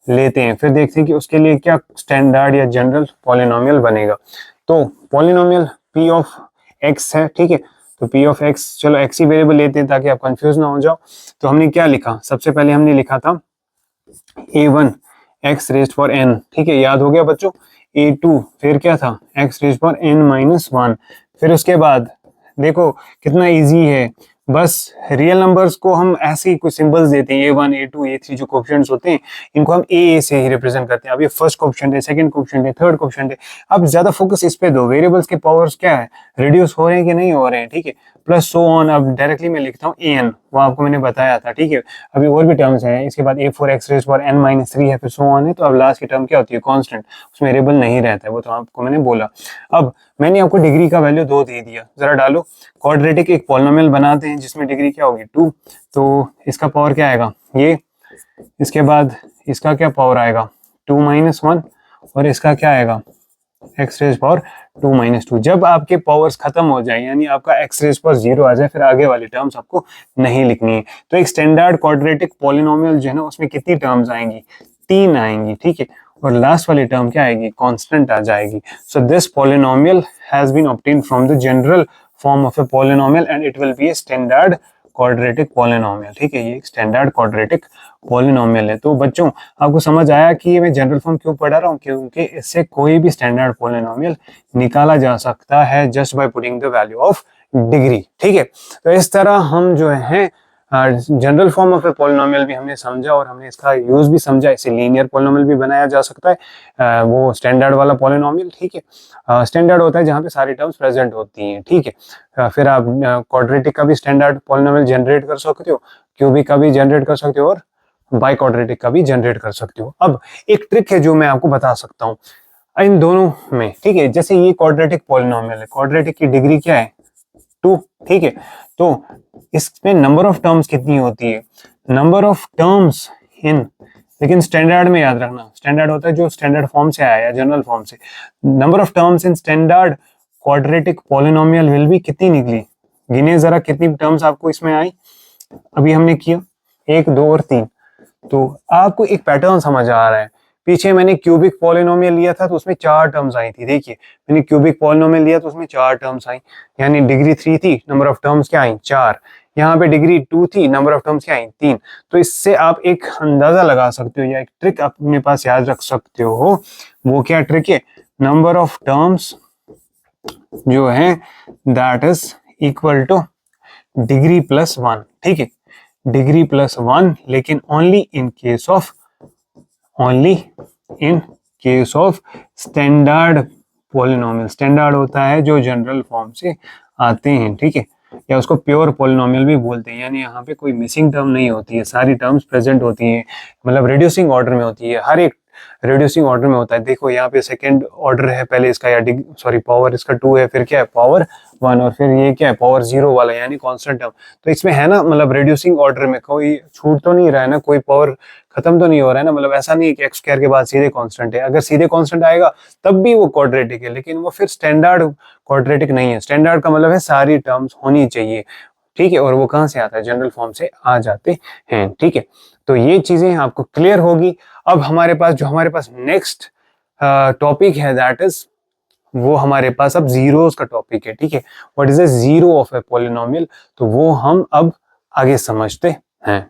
लेते हैं, फिर देखते हैं कि उसके लिए क्या स्टैंडर्ड या जनरल पॉलिनोमियल बनेगा। तो पॉलिनोमियल p ऑफ x है, ठीक है। तो p ऑफ x, चलो x ही वेरिएबल लेते हैं ताकि आप कंफ्यूज ना हो जाओ। तो हमने क्या लिखा, सबसे पहले हमने लिखा था a1 x raised power n, ठीक है, याद हो गया बच्चों। a2 फिर क्या था x रेज्ड पावर n - 1, फिर उसके बाद देखो कितना इजी है, बस रियल नंबर्स को हम ऐसे ही कुछ सिंबल्स देते हैं, a1 a2 a3 जो कोएफिशिएंट्स होते हैं इनको हम a से ही रिप्रेजेंट करते हैं। अब ये फर्स्ट कोएफिशिएंट है, सेकंड कोएफिशिएंट है, थर्ड कोएफिशिएंट है, अब ज्यादा फोकस इस पे दो, वेरिएबल्स के पावर्स क्या है, रिड्यूस हो रहे हैं कि नहीं हो रहे हैं, ठीक है, प्लस सो ऑन। अब डायरेक्टली मैं लिखता हूँ an वो आपको मैंने बताया था, ठीक है। अभी और भी टर्म्स हैं, इसके बाद a4x⁻n-3 है, फिर सो ऑन है। तो अब लास्ट की टर्म क्या होती है, कांस्टेंट, उसमें वेरिएबल नहीं रहता है, वो तो आपको मैंने बोला। अब मैंने आपको डिग्री का वैल्यू 2 दे दिया, जरा डालो। क्वाड्रेटिक एक पॉलिनोमियल बनाते हैं जिसमें डिग्री क्या होगी 2, तो इसका पावर क्या आएगा ये, इसके बाद इसका क्या पावर आएगा 2-1, और इसका क्या आएगा x⁻2-2। जब आपके पावर्स खत्म हो जाए, यानी आपका x⁻0 आ जाए, फिर आगे वाली टर्म्स आपको नहीं लिखनी है। तो एक स्टैंडर्ड क्वाड्रेटिक पॉलिनोमियल जो है ना, उसमें कितनी टर्म्स आएंगी, 3 आएंगी, ठीक है। और लास्ट वाली टर्म क्या आएगी, कांस्टेंट आ जाएगी। So this polynomial has been obtained from the general form of a polynomial and it will be a standard quadratic polynomial, ठीक है। ये एक स्टैंडर्ड क्वाड्रेटिक पॉलिनोमियल है। तो बच्चों, आपको समझ आया कि ये मैं जनरल फॉर्म क्यों पढ़ा रहा हूँ, क्योंकि इससे कोई भी स्टैंडर्ड पॉलिनोमियल निकाला जा सकता है just by putting the value of degree, ठीक है। तो इस तरह हम जो है general form of a polynomial भी हमने समझा, और हमने इसका यूज भी समझा। इसे लीनियर पॉलिनोमियल भी बनाया जा सकता है, वो स्टैंडर्ड वाला पॉलिनोमियल, ठीक है। स्टैंडर्ड होता है जहाँ पे सारी टर्म्स प्रेजेंट होती हैं, ठीक है। फिर आप क्वाड्रेटिक का भी स्टैंडर्ड पॉलिनोमियल जनरेट कर सकते हो, क्यूबिक का भी जनरेट कर सकते हो, और बाई क्वाड्रेटिक का भी जनरेट कर सकते हो। अब एक ट्रिक है जो मैं आपको बता सकता हूँ इन दोनों में, ठीक है। जैसे ये क्वाड्रेटिक पॉलिनोमियल है, क्वाड्रेटिक की डिग्री क्या है 2, ठीक है। तो इसमें नंबर ऑफ टर्म्स कितनी होती है, नंबर ऑफ टर्म्स इन, लेकिन स्टैंडर्ड में याद रखना, स्टैंडर्ड होता है जो स्टैंडर्ड फॉर्म से आया है, जनरल फॉर्म से। Number of terms in standard quadratic polynomial will be, कितनी निकली, गिने जरा कितनी टर्म्स आपको इसमें आई। अभी हमने किया 1, 2 और 3, तो आपको एक पैटर्न समझ आ रहा है। पीछे मैंने क्यूबिक पॉलिनोमियल लिया था तो उसमें 4 टर्म्स आई थी, देखिए मैंने क्यूबिक पॉलिनोमियल लिया तो उसमें 4 टर्म्स आई, यानी डिग्री 3 थी, नंबर ऑफ टर्म्स क्या आई 4। यहाँ पे डिग्री 2 थी, नंबर ऑफ टर्म्स क्या आई 3। तो इससे आप एक अंदाजा लगा सकते हो या एक ट्रिक अपने पास याद रख सकते हो। वो क्या ट्रिक है, नंबर ऑफ टर्म्स जो है that is equal two degree plus 1, ठीक है, डिग्री प्लस 1, लेकिन only in case of standard polynomial. Standard होता है जो जनरल फॉर्म से आते हैं, ठीक है, या उसको प्योर पॉलिनोमियल भी बोलते हैं, यानी यहाँ पे कोई मिसिंग टर्म नहीं होती है, सारी टर्म्स प्रेजेंट होती हैं, मतलब रिड्यूसिंग ऑर्डर में होती है, हर एक रिड्यूसिंग ऑर्डर में होता है। देखो यहाँ पे सेकंड ऑर्डर है पहले इसका, या सॉरी पावर इसका 2 है, फिर क्या है पावर 1, और फिर ये क्या है पावर 0 वाला, यानी कांस्टेंट टर्म। तो इसमें है ना, मतलब रिड्यूसिंग ऑर्डर में कोई छूट तो नहीं रहा है ना, कोई पावर खत्म तो नहीं हो रहा है ना, मतलब ऐसा नहीं है कि एक्स स्क्वायर के बाद सीधे कांस्टेंट है। अगर सीधे कांस्टेंट आएगा तब भी वो क्वाड्रेटिक है, लेकिन वो फिर स्टैंडर्ड क्वाड्रेटिक नहीं है। स्टैंडर्ड का मतलब है सारी टर्म्स होनी चाहिए, ठीक है, और वो कहाँ से आता है, जनरल फॉर्म से आ जाते हैं, ठीक है। तो ये चीजें आपको क्लियर होगी। अब हमारे पास नेक्स्ट टॉपिक है, दैट इज वो हमारे पास अब जीरोस का टॉपिक है, ठीक है। What is a zero of a polynomial, तो वो हम अब आगे समझते हैं।